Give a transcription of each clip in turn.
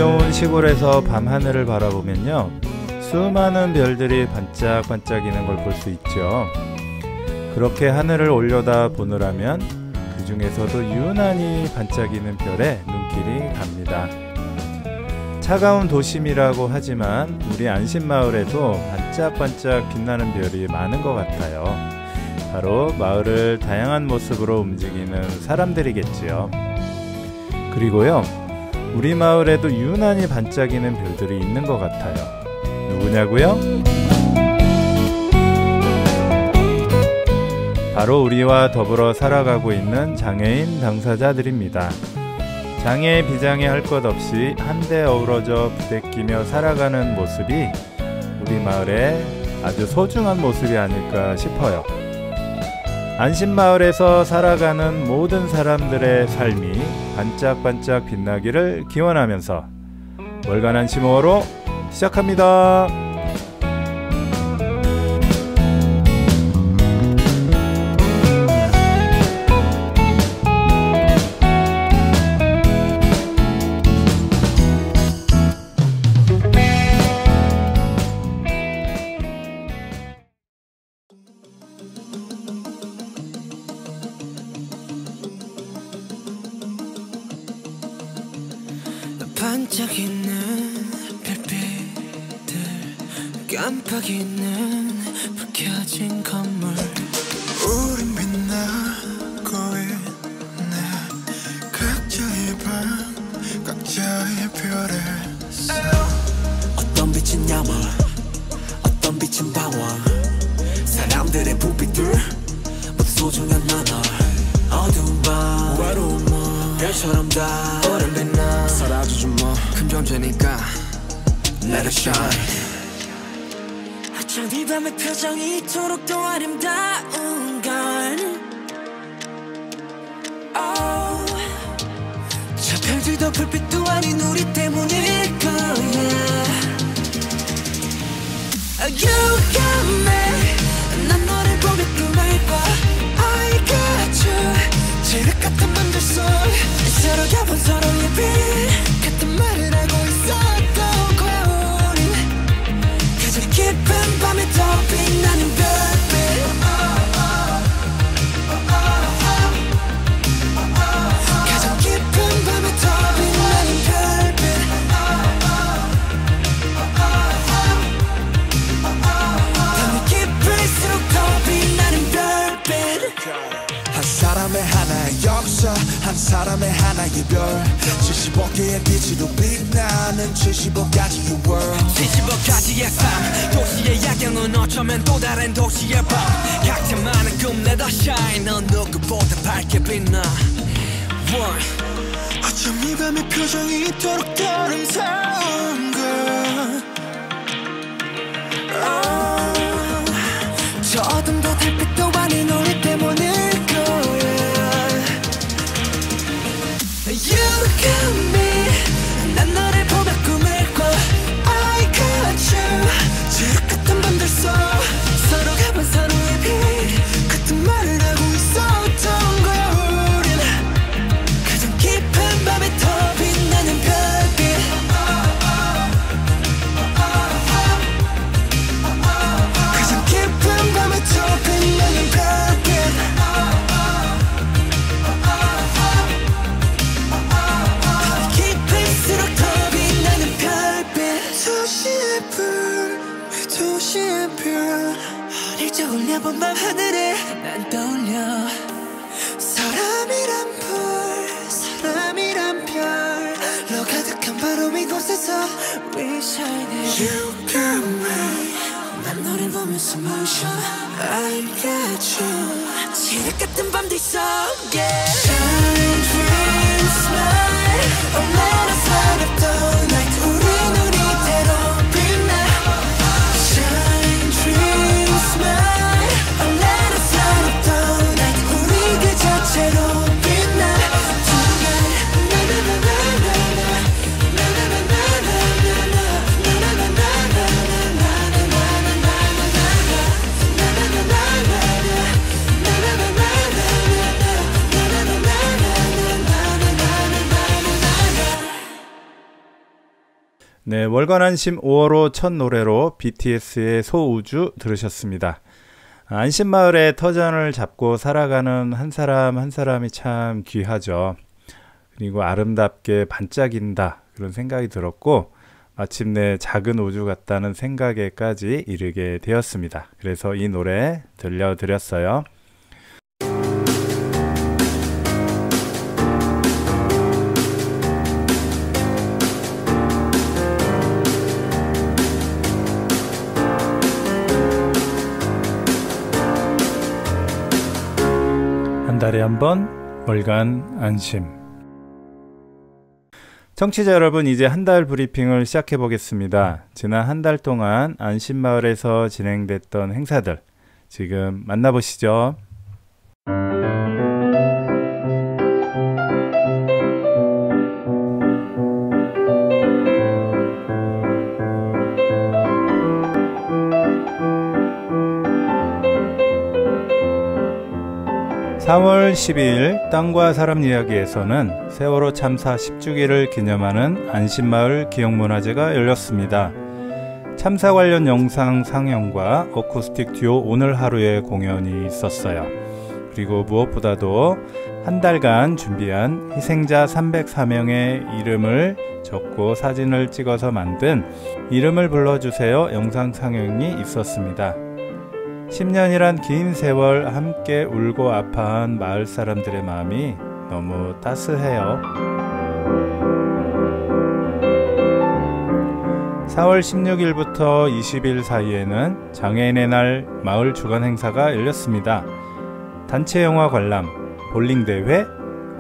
좋은 시골에서 밤하늘을 바라보면요, 수많은 별들이 반짝반짝이는 걸 볼 수 있죠. 그렇게 하늘을 올려다 보느라면 그 중에서도 유난히 반짝이는 별에 눈길이 갑니다. 차가운 도심이라고 하지만 우리 안심마을에도 반짝반짝 빛나는 별이 많은 것 같아요. 바로 마을을 다양한 모습으로 움직이는 사람들이겠지요. 그리고요, 우리 마을에도 유난히 반짝이는 별들이 있는 것 같아요. 누구냐고요? 바로 우리와 더불어 살아가고 있는 장애인 당사자들입니다. 장애 비장애 할 것 없이 한데 어우러져 부대끼며 살아가는 모습이 우리 마을의 아주 소중한 모습이 아닐까 싶어요. 안심마을에서 살아가는 모든 사람들의 삶이 반짝반짝 빛나기를 기원하면서 월간 안심호로 시작합니다. 반짝이는 별빛들, 깜빡이는 불 켜진 건물, 우린 빛나고 있네. 각자의 방, 각자의 별에 서 어떤 빛은 야망, 어떤 빛은 방황. 사람들의 불빛들 모두 소중한 나눠. 어두운 밤, 외로운 밤, 별처럼 다 오랜 빛나. 사라지지 뭐, 큰 존재니까 Let it shine. 어쩜 이 밤의 표정이 이토록 더 아름다운 걸. 저 별들도 불빛도 아닌 우리 때문일 거야. You got me, 난 너를 보며 꿈을 꿔. I got you, 지륵 같은 밤들 속 서로 겹은 서로의 빛 같은 말을 하고 있었던 거야. 우린 가장 깊은 밤에 더 빛나는 별빛. 가장 깊은 밤에 더 빛나는 별빛. 밤이 깊을수록 더 빛나는 별빛. 한 사람의 하나의 역사, 한 사람의 하나의 별. 75개의 빛으로 빛나는 75가지의 world. 75가지의 삶, 도시의 야경은 어쩌면 또 다른 도시의 밤. 각자 많은 꿈 내다 shine, 넌 누구보다 밝게 빛나. 어쩜 이 밤의 표정이 이토록 더 아름다운 걸. 저 어둠도 달빛도 아닌 우리 때문일 거야. You got me, 난 너를 보며 꿈을 꿔. I got you, 지륵 같은 밤들 속 서로 가본 서로의 빛 같은 말을 하고 있었던 거야. 우린 가장 깊은 밤에 더 빛나는 별빛. 가장 깊은 밤에 더 빛나는 별빛. 깊을수록 더 빛나는 별빛. 도시의 불, 도시의 별. 어릴 적 올려본 밤 하늘에 난 떠올려. 사람이란 불, 사람이란 별. 너 가득한 바로 이곳에서 We shine. You got me, 난 너를 보면서 motion. I got you, 지륵 같은 밤들 속 yeah. Shine, dream, smile, oh let us light up the night. 우린 우리대로 빛나. Shine, dream, smile, oh let us light up the night. 우리 그 자체로 빛나. Tonight, na na na na na na na na na na na na na na na na. 네, 월간 안심 5월호 첫 노래로 BTS의 소우주 들으셨습니다. 안심마을의 터전을 잡고 살아가는 한 사람 한 사람이 참 귀하죠. 그리고 아름답게 반짝인다 그런 생각이 들었고 마침내 작은 우주 같다는 생각에까지 이르게 되었습니다. 그래서 이 노래 들려드렸어요. 한 달에 한 번 월간 안심. 청취자 여러분, 이제 한 달 브리핑을 시작해 보겠습니다. 지난 한 달 동안 안심마을에서 진행됐던 행사들 지금 만나보시죠. 4월 12일 땅과 사람 이야기에서는 세월호 참사 10주기를 기념하는 안심마을 기억문화제가 열렸습니다. 참사 관련 영상 상영과 어쿠스틱 듀오 오늘 하루의 공연이 있었어요. 그리고 무엇보다도 한 달간 준비한 희생자 304명의 이름을 적고 사진을 찍어서 만든 이름을 불러주세요 영상 상영이 있었습니다. 10년이란 긴 세월 함께 울고 아파한 마을 사람들의 마음이 너무 따스해요. 4월 16일부터 20일 사이에는 장애인의 날 마을 주간 행사가 열렸습니다. 단체 영화 관람, 볼링 대회,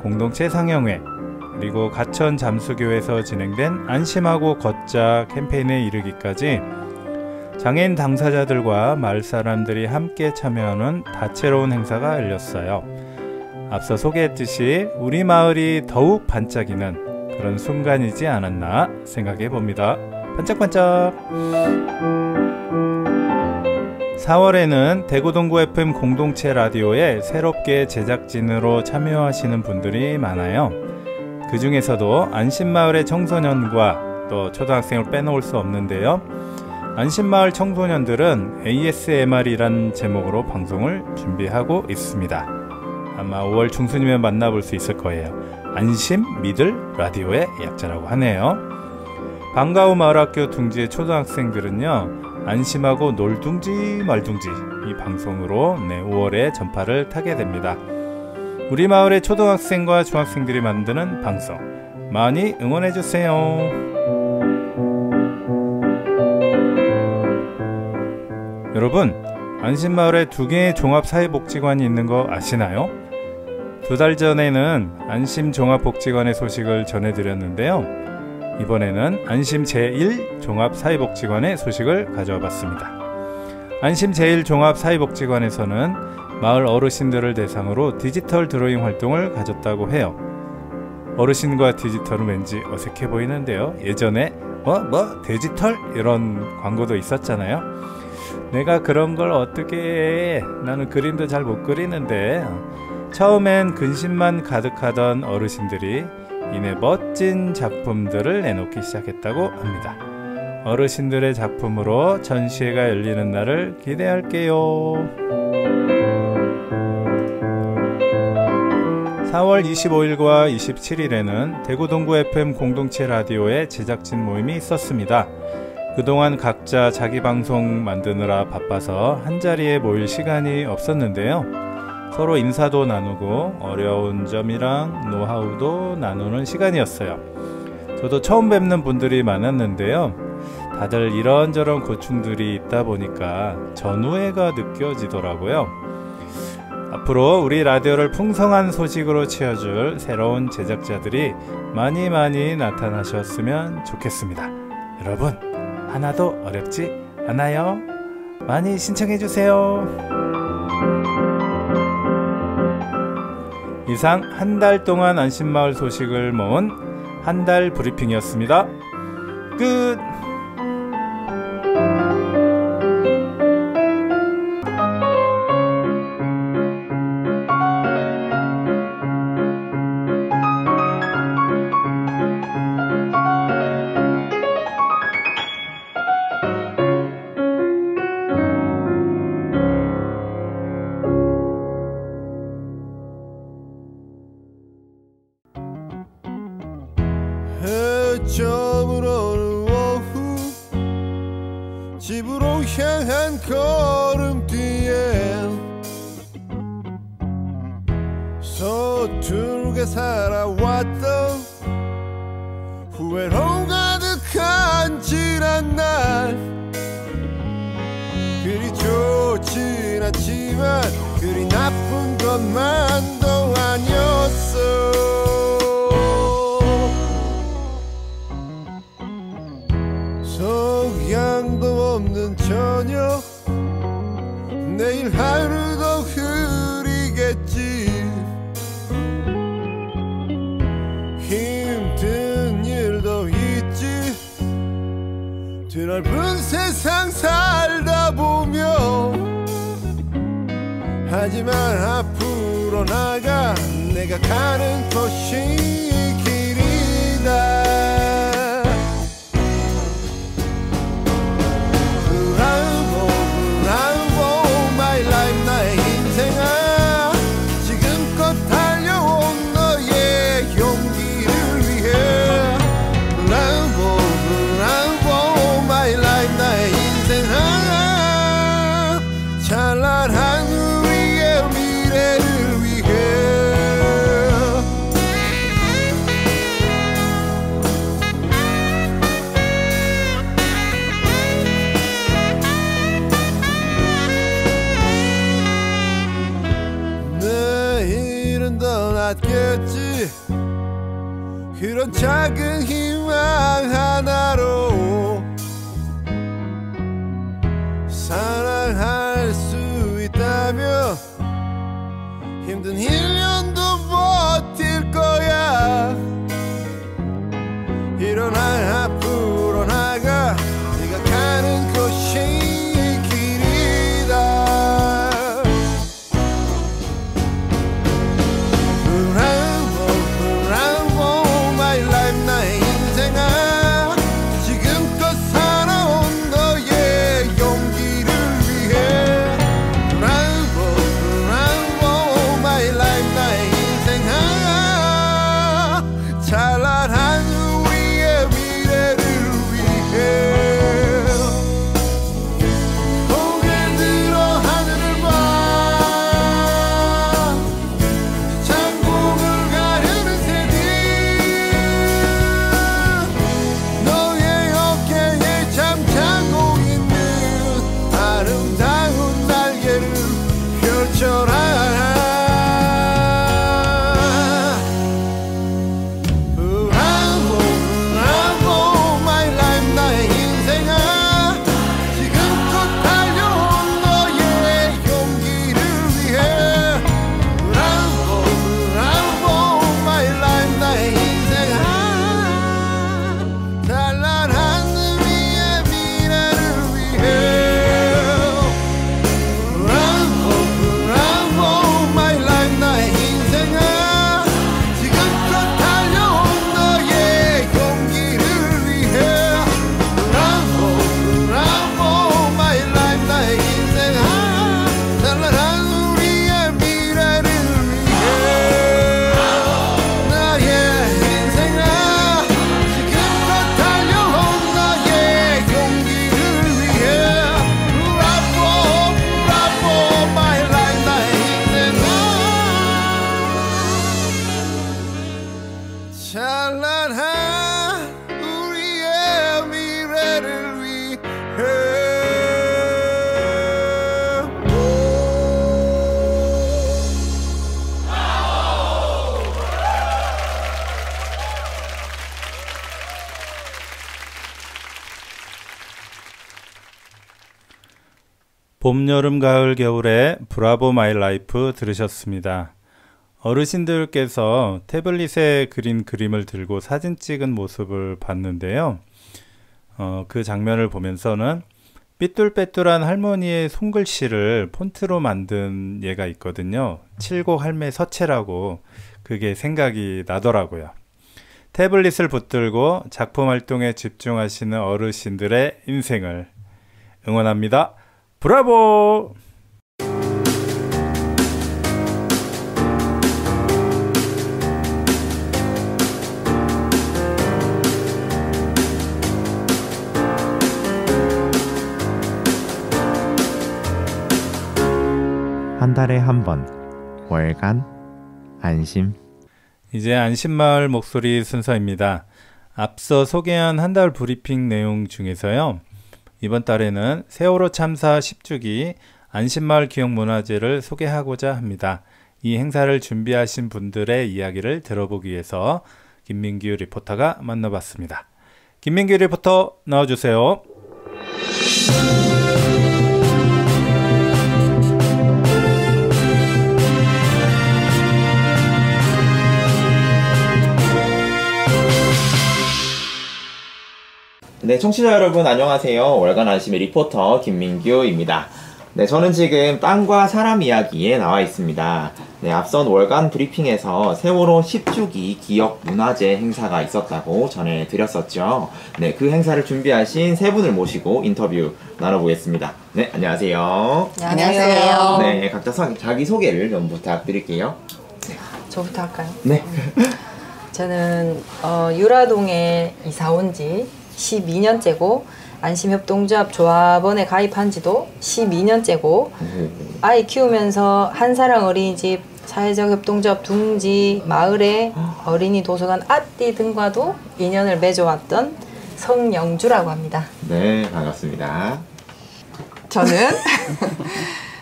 공동체 상영회, 그리고 가천 잠수교에서 진행된 안심하고 걷자 캠페인에 이르기까지 장애인 당사자들과 마을 사람들이 함께 참여하는 다채로운 행사가 열렸어요. 앞서 소개했듯이 우리 마을이 더욱 반짝이는 그런 순간이지 않았나 생각해 봅니다. 반짝반짝. 4월에는 대구 동구 FM 공동체 라디오에 새롭게 제작진으로 참여하시는 분들이 많아요. 그 중에서도 안심마을의 청소년과 또 초등학생을 빼놓을 수 없는데요. 안심마을 청소년들은 ASMR이란 제목으로 방송을 준비하고 있습니다. 아마 5월 중순이면 만나볼 수 있을 거예요. 안심 미들 라디오의 약자라고 하네요. 방과후 마을학교 둥지의 초등학생들은요, 안심하고 놀둥지 말둥지 이 방송으로 5월에 전파를 타게 됩니다. 우리 마을의 초등학생과 중학생들이 만드는 방송 많이 응원해주세요. 여러분, 안심마을에 2개의 종합사회복지관이 있는 거 아시나요? 2달 전에는 안심종합복지관의 소식을 전해드렸는데요. 이번에는 안심 제1종합사회복지관의 소식을 가져와 봤습니다. 안심 제1종합사회복지관에서는 마을 어르신들을 대상으로 디지털 드로잉 활동을 가졌다고 해요. 어르신과 디지털은 왠지 어색해 보이는데요. 예전에 디지털? 이런 광고도 있었잖아요. 내가 그런 걸 어떻게 해? 나는 그림도 잘 못 그리는데. 처음엔 근심만 가득하던 어르신들이 이내 멋진 작품들을 내놓기 시작했다고 합니다. 어르신들의 작품으로 전시회가 열리는 날을 기대할게요. 4월 25일과 27일에는 대구 동구 FM 공동체 라디오의 제작진 모임이 있었습니다. 그동안 각자 자기 방송 만드느라 바빠서 한자리에 모일 시간이 없었는데요. 서로 인사도 나누고 어려운 점이랑 노하우도 나누는 시간이었어요. 저도 처음 뵙는 분들이 많았는데요. 다들 이런저런 고충들이 있다 보니까 전우애가 느껴지더라고요. 앞으로 우리 라디오를 풍성한 소식으로 채워줄 새로운 제작자들이 많이 나타나셨으면 좋겠습니다. 여러분, 하나도 어렵지 않아요. 많이 신청해주세요. 이상 한 달 동안 안심마을 소식을 모은 한 달 브리핑이었습니다. 끝! 저물어는 오후 집으로 향한 걸음뒤에 서툴게 살아왔던 후회로 가득한 지난 날 그리 좋진 않지만 그리 나쁜 것만도 아니었어. 석양도 없는 저녁 내일 하루도 흐리겠지. 힘든 일도 있지. 드넓은 세상 살다 보면 하지만 앞으로 나가 내가 가는 곳이 길이다. My life 나의 인생아 지금껏 달려온 너의 용기를 위해 Bravo my life 나의 인생아 찬란한 우리의 미래를 위해 내일은 더 낫겠지. 그런 작은 희망 하나로 사랑할 수 있다면 힘든 1년도 버틸 거야. 일어나 앞으로 나가 네가 가는 곳이 길이다. 나의 인생아 지금껏 살아온 너의 용기를 위해 Bravo my life 나의 인생아 찬란한 우리의 미래를 위해 고개 들어 하늘을 봐 창공을 가르는 새들 아름다운 날개를 펼쳐라. Bravo my life 나의 인생아 지금껏 달려온 너의 용기를 위해 Bravo my life 나의 인생아 찬란한 우리의 미래를 위해 my life 나의 인생아 지금껏 달려온 너의 용기를 위해 Bravo my life 나의 인생아 찬란한 우리의 미래를 위해 나의 인생아 지금껏 달려온 너의 용기를 위해 Bravo my life 나의 인생아 찬란한 우리의 미래를 위해 봄, 여름, 가을, 겨울에 브라보 마이 라이프 들으셨습니다. 어르신들께서 태블릿에 그린 그림을 들고 사진 찍은 모습을 봤는데요. 그 장면을 보면서는 삐뚤빼뚤한 할머니의 손글씨를 폰트로 만든 예가 있거든요. 칠곡 할매 서체라고 그게 생각이 나더라고요. 태블릿을 붙들고 작품 활동에 집중하시는 어르신들의 인생을 응원합니다. 브라보! 달에 한 번 월간 안심. 이제 안심마을 목소리 순서입니다. 앞서 소개한 한 달 브리핑 내용 중에서요. 이번 달에는 세월호 참사 10주기 안심마을 기억문화제를 소개하고자 합니다. 이 행사를 준비하신 분들의 이야기를 들어보기 위해서 김민규 리포터가 만나봤습니다. 김민규 리포터 나와주세요. 네, 청취자 여러분 안녕하세요. 월간 안심의 리포터 김민규입니다. 네, 저는 지금 땅과 사람 이야기에 나와 있습니다. 네, 앞선 월간 브리핑에서 세월호 10주기 기억문화제 행사가 있었다고 전해드렸었죠. 네, 그 행사를 준비하신 세 분을 모시고 인터뷰 나눠보겠습니다. 네, 안녕하세요. 안녕하세요. 네, 각자 자기소개를 좀 부탁드릴게요. 네. 저부터 할까요? 네. 저는 유라동에 이사 온 지 12년째고 안심협동조합 조합원에 가입한 지도 12년째고 아이 키우면서 한사랑 어린이집, 사회적 협동조합 둥지, 마을의 어린이 도서관 앞뒤 등과도 인연을 맺어왔던 성영주라고 합니다. 네, 반갑습니다. 저는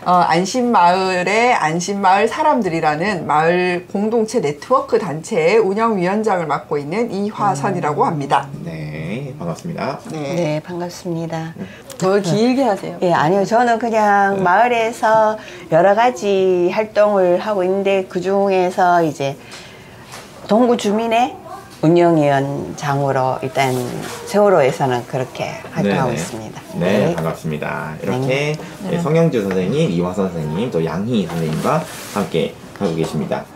안심마을의 안심마을 사람들이라는 마을 공동체 네트워크 단체의 운영위원장을 맡고 있는 이화선이라고 합니다. 네, 반갑습니다. 네, 반갑습니다. 더 길게 하세요. 예, 아니요. 저는 그냥 마을에서 여러 가지 활동을 하고 있는데 그 중에서 이제 동구 주민의 운영위원장으로 일단 세월호에서는 그렇게 활동하고 네네. 있습니다. 네, 반갑습니다. 이렇게 성영주 선생님, 이화선 선생님, 또 양희 선생님과 함께 하고 계십니다.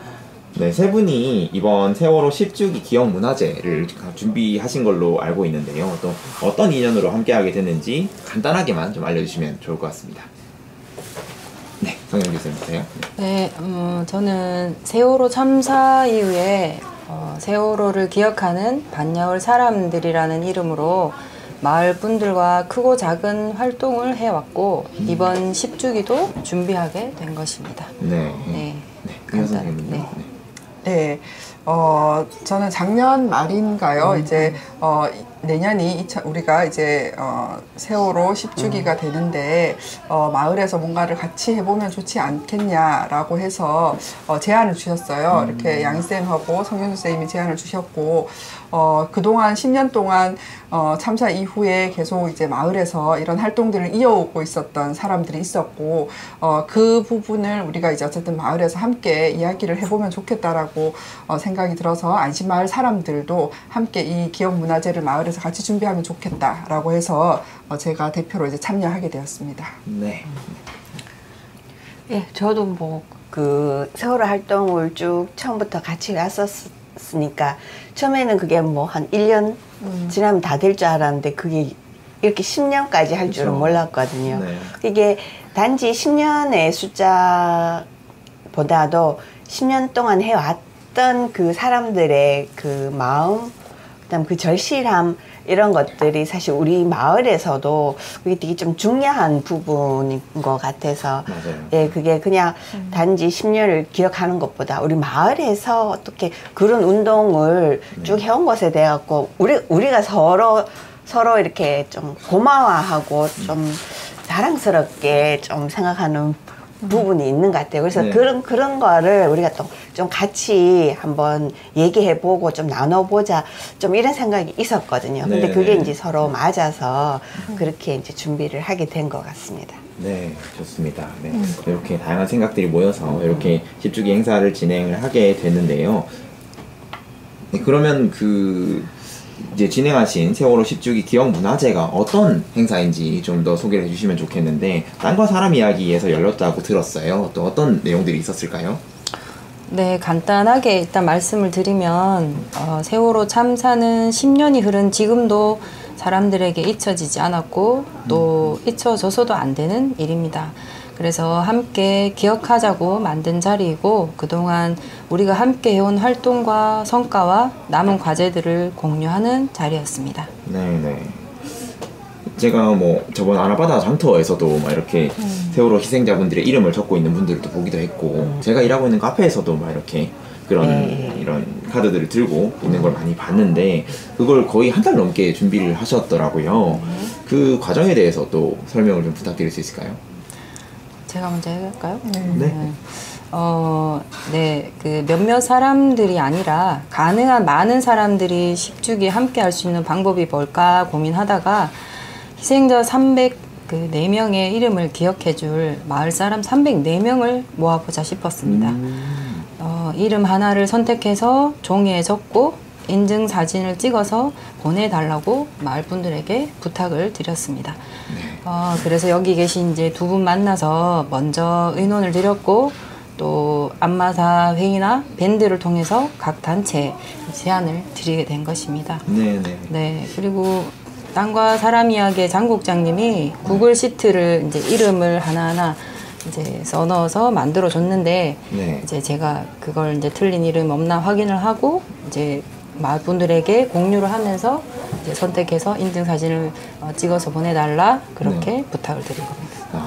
네, 세 분이 이번 세월호 10주기 기억문화제를 준비하신 걸로 알고 있는데요. 또 어떤 인연으로 함께하게 됐는지 간단하게만 좀 알려주시면 좋을 것 같습니다. 네, 성영주 선생님부터요. 네, 저는 세월호 참사 이후에 세월호를 기억하는 반야월 사람들이라는 이름으로 마을 분들과 크고 작은 활동을 해왔고 이번 10주기도 준비하게 된 것입니다. 네. 네. 이화 선생님은요? 네, 저는 작년 말인가요? 이제 내년이 우리가 이제 세월호 10주기가 되는데 마을에서 뭔가를 같이 해보면 좋지 않겠냐라고 해서 제안을 주셨어요. 이렇게 양희쌤하고 성윤수 쌤이 제안을 주셨고 그동안 10년 동안 참사 이후에 계속 이제 마을에서 이런 활동들을 이어오고 있었던 사람들이 있었고 그 부분을 우리가 이제 어쨌든 마을에서 함께 이야기를 해보면 좋겠다라고 생각이 들어서 안심마을 사람들도 함께 이 기억문화제를 마을에서 같이 준비하면 좋겠다라고 해서 제가 대표로 이제 참여하게 되었습니다. 네. 예, 저도 뭐 그 세월호 활동을 쭉 처음부터 같이 갔었으니까 처음에는 그게 뭐 한 1년 지나면 다 될 줄 알았는데 그게 이렇게 10년까지 할 줄은 몰랐거든요. 네. 이게 단지 10년의 숫자보다도 10년 동안 해왔던 그 사람들의 그 마음, 그다음 그 절실함 이런 것들이 사실 우리 마을에서도 그게 되게 좀 중요한 부분인 것 같아서 맞아요. 예, 그게 그냥 단지 10년을 기억하는 것보다 우리 마을에서 어떻게 그런 운동을 쭉 해온 것에 대해 갖고 우리가 서로 이렇게 좀 고마워하고 좀 자랑스럽게 좀 생각하는 부분이 있는 것 같아요. 그래서 네. 그런 거를 우리가 또 좀 같이 한번 얘기해보고 좀 나눠보자 좀 이런 생각이 있었거든요. 근데 네, 그게 네. 이제 서로 맞아서 그렇게 이제 준비를 하게 된 것 같습니다. 네, 좋습니다. 네. 이렇게 다양한 생각들이 모여서 이렇게 10주기 행사를 진행을 하게 됐는데요. 네, 그러면 이제 진행하신 세월호 10주기 기억문화제가 어떤 행사인지 좀 더 소개를 해주시면 좋겠는데 땅과 사람 이야기에서 열렸다고 들었어요. 또 어떤 내용들이 있었을까요? 네, 간단하게 일단 말씀을 드리면 세월호 참사는 10년이 흐른 지금도 사람들에게 잊혀지지 않았고 또 잊혀져서도 안 되는 일입니다. 그래서 함께 기억하자고 만든 자리이고 그동안 우리가 함께 해온 활동과 성과와 남은 과제들을 공유하는 자리였습니다. 네네. 제가 뭐 저번 아나바다 장터에서도 막 이렇게 세월호 희생자분들의 이름을 적고 있는 분들도 보기도 했고 제가 일하고 있는 카페에서도 막 이렇게 그런 이런 카드들을 들고 있는 걸 많이 봤는데 그걸 거의 한 달 넘게 준비를 하셨더라고요. 그 과정에 대해서 또 설명을 좀 부탁드릴 수 있을까요? 제가 먼저 해볼까요? 네. 네, 그 몇몇 사람들이 아니라 가능한 많은 사람들이 10주기 함께 할 수 있는 방법이 뭘까 고민하다가 희생자 304명의 이름을 기억해줄 마을 사람 304명을 모아보자 싶었습니다. 이름 하나를 선택해서 종이에 적고 인증 사진을 찍어서 보내달라고 마을 분들에게 부탁을 드렸습니다. 그래서 여기 계신 이제 두 분 만나서 먼저 의논을 드렸고 또 안마사 회의나 밴드를 통해서 각 단체에 제안을 드리게 된 것입니다. 네, 그리고 땅과 사람 이야기의 장국장님이 구글 시트를 이제 이름을 하나하나 이제 써넣어서 만들어 줬는데 이제 제가 그걸 이제 틀린 이름 없나 확인을 하고 이제 마을 분들에게 공유를 하면서 이제 선택해서 인증 사진을 찍어서 보내달라 그렇게 부탁을 드린 겁니다.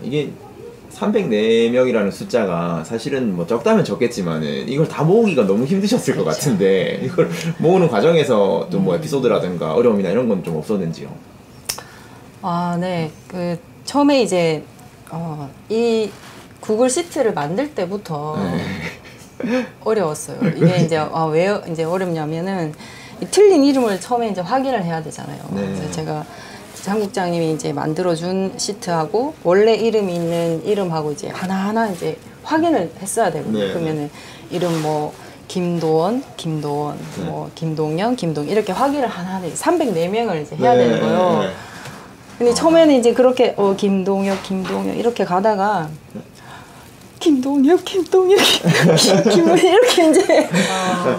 이게 304명이라는 숫자가 사실은 뭐 적다면 적겠지만은 이걸 다 모으기가 너무 힘드셨을 것 같은데 이걸 모으는 과정에서 또 뭐 에피소드라든가 어려움이나 이런 건 좀 없었는지요? 네. 그 처음에 이제 이 구글 시트를 만들 때부터 어려웠어요. 이게 이제 왜 이제 어렵냐면은 이 틀린 이름을 처음에 이제 확인을 해야 되잖아요. 그래서 제가 장국장님이 이제 만들어준 시트하고 원래 이름이 있는 이름하고 이제 하나하나 이제 확인을 했어야 되거든요. 그러면은 이름 뭐 김도원, 뭐 김동영, 이렇게 확인을 하나하나 304명을 이제 해야 되는 거예요. 근데 처음에는 이제 그렇게 김동혁 이렇게 가다가 김동혁 이렇게 이제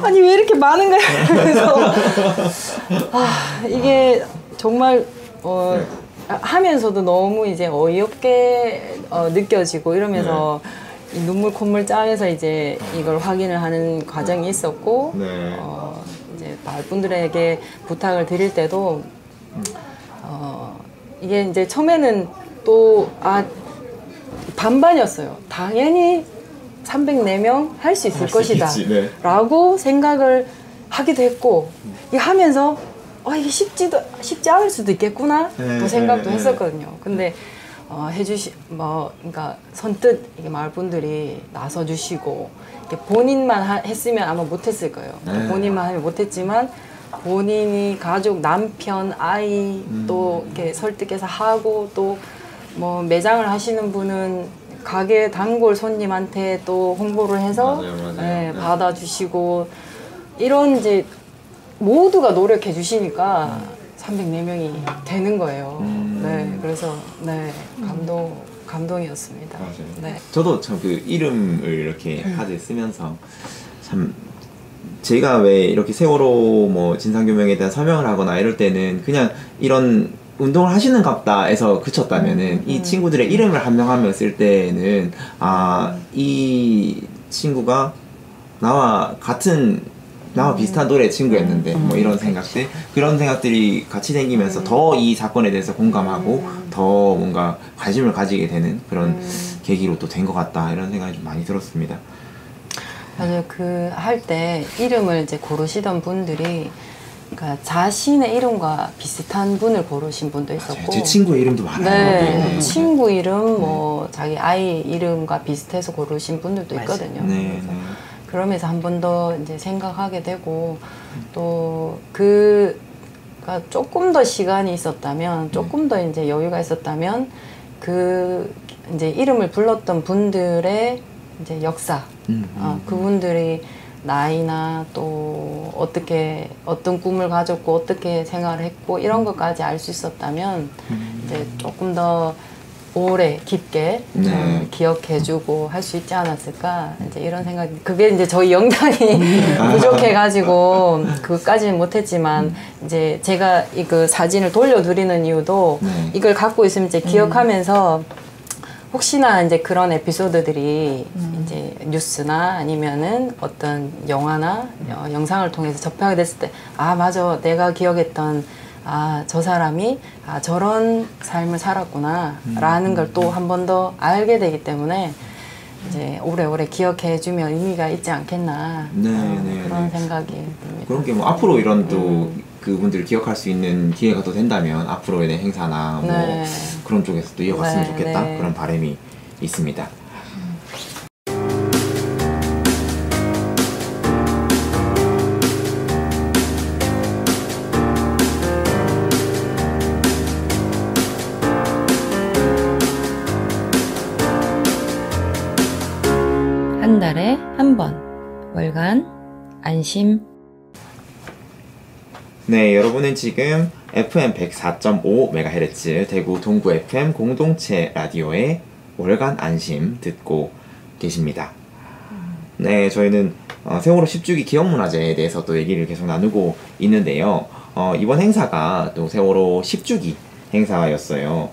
아니 왜 이렇게 많은 거야? 그래서 이게 정말 하면서도 너무 이제 어이없게 느껴지고 이러면서 이 눈물 콧물 짜면서 이제 이걸 확인을 하는 과정이 있었고 이제 마을 분들에게 부탁을 드릴 때도 이게 이제 처음에는 또 반반이었어요. 당연히 304명 할 수 있을 것이다 라고 생각을 하기도 했고 이게 하면서 이게 쉽지 않을 수도 있겠구나 또 생각도 했었거든요. 근데 그러니까 선뜻 이게 마을 분들이 나서 주시고 본인만 했으면 아마 못했을 거예요. 본인만 하면 못했지만 본인이 가족, 남편, 아이 또 이렇게 설득해서 하고 또 뭐 매장을 하시는 분은 가게 단골 손님한테 또 홍보를 해서 받아주시고 이런 이제 모두가 노력해 주시니까 304명이 되는 거예요. 네, 그래서 감동이었습니다. 네. 저도 참 그 이름을 이렇게 카드에 쓰면서 참 제가 왜 이렇게 세월호 뭐 진상규명에 대한 설명을 하거나 이럴 때는 그냥 이런 운동을 하시는 갑다에서 그쳤다면은 이 친구들의 이름을 한 명 한 명 쓸 때는 이 친구가 나와 비슷한 노래 친구였는데 뭐 이런 생각들 그런 생각들이 같이 생기면서 더 이 사건에 대해서 공감하고 더 뭔가 관심을 가지게 되는 그런 계기로 또 된 것 같다 이런 생각이 좀 많이 들었습니다. 맞아요. 그 할 때 이름을 이제 고르시던 분들이 그러니까 자신의 이름과 비슷한 분을 고르신 분도 있었고 제 친구의 이름도 많아요. 친구 이름 뭐 자기 아이 이름과 비슷해서 고르신 분들도 있거든요. 그래서 그러면서 한 번 더 이제 생각하게 되고 또 그가 조금 더 시간이 있었다면 조금 더 이제 여유가 있었다면 그 이제 이름을 불렀던 분들의 이제 역사 그분들이 나이나 또 어떤 꿈을 가졌고 어떻게 생활을 했고 이런 것까지 알 수 있었다면 이제 조금 더 오래 깊게 기억해주고 할 수 있지 않았을까 이제 이런 생각. 그게 이제 저희 영상이 부족해가지고 그것까지는 못했지만 이제 제가 그 사진을 돌려드리는 이유도 이걸 갖고 있으면 이제 기억하면서 혹시나 이제 그런 에피소드들이 이제 뉴스나 아니면은 어떤 영화나 영상을 통해서 접하게 됐을 때 맞아 내가 기억했던 저 사람이 저런 삶을 살았구나 라는 걸 또 한 번 더 알게 되기 때문에 이제 오래오래 기억해주면 의미가 있지 않겠나 그런 생각이 듭니다. 그런 게 뭐 앞으로 이런 또 그분들을 기억할 수 있는 기회가 또 된다면 앞으로의 행사나 뭐 그런 쪽에서 또 이어갔으면 좋겠다 그런 바람이 있습니다. 한 달에 한 번 월간 안심. 네, 여러분은 지금 FM 104.5MHz 대구 동구 FM 공동체 라디오의 월간 안심 듣고 계십니다. 네, 저희는 세월호 10주기 기억문화제에 대해서 또 얘기를 계속 나누고 있는데요. 이번 행사가 또 세월호 10주기 행사였어요.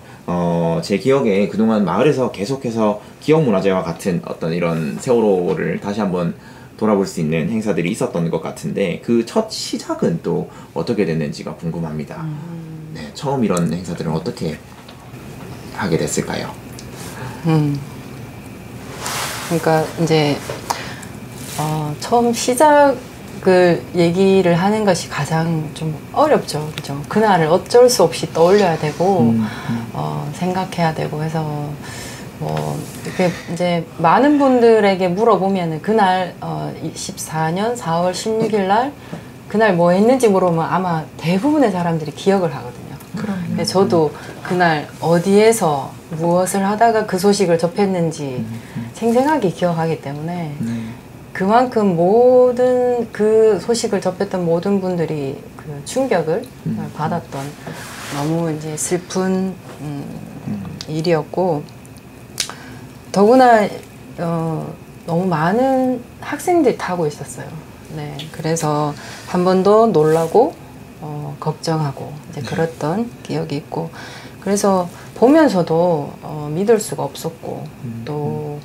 제 기억에 그동안 마을에서 계속해서 기억문화제와 같은 어떤 이런 세월호를 다시 한번 돌아볼 수 있는 행사들이 있었던 것 같은데 그 첫 시작은 또 어떻게 됐는지가 궁금합니다. 네, 처음 이런 행사들은 어떻게 하게 됐을까요? 그러니까 이제 처음 시작을 얘기를 하는 것이 가장 좀 어렵죠, 그죠? 그날을 어쩔 수 없이 떠올려야 되고 생각해야 되고 해서 뭐 이렇게 이제 많은 분들에게 물어보면은 그날 14년 4월 16일 날 그날 뭐 했는지 물어보면 아마 대부분의 사람들이 기억을 하거든요. 근데 저도 그날 어디에서 무엇을 하다가 그 소식을 접했는지 생생하게 기억하기 때문에 그만큼 모든 그 소식을 접했던 모든 분들이 그 충격을 받았던 너무 이제 슬픈 일이었고 더구나 너무 많은 학생들이 타고 있었어요. 네, 그래서 한 번 더 놀라고 걱정하고 이제 그랬던 기억이 있고 그래서 보면서도 믿을 수가 없었고 또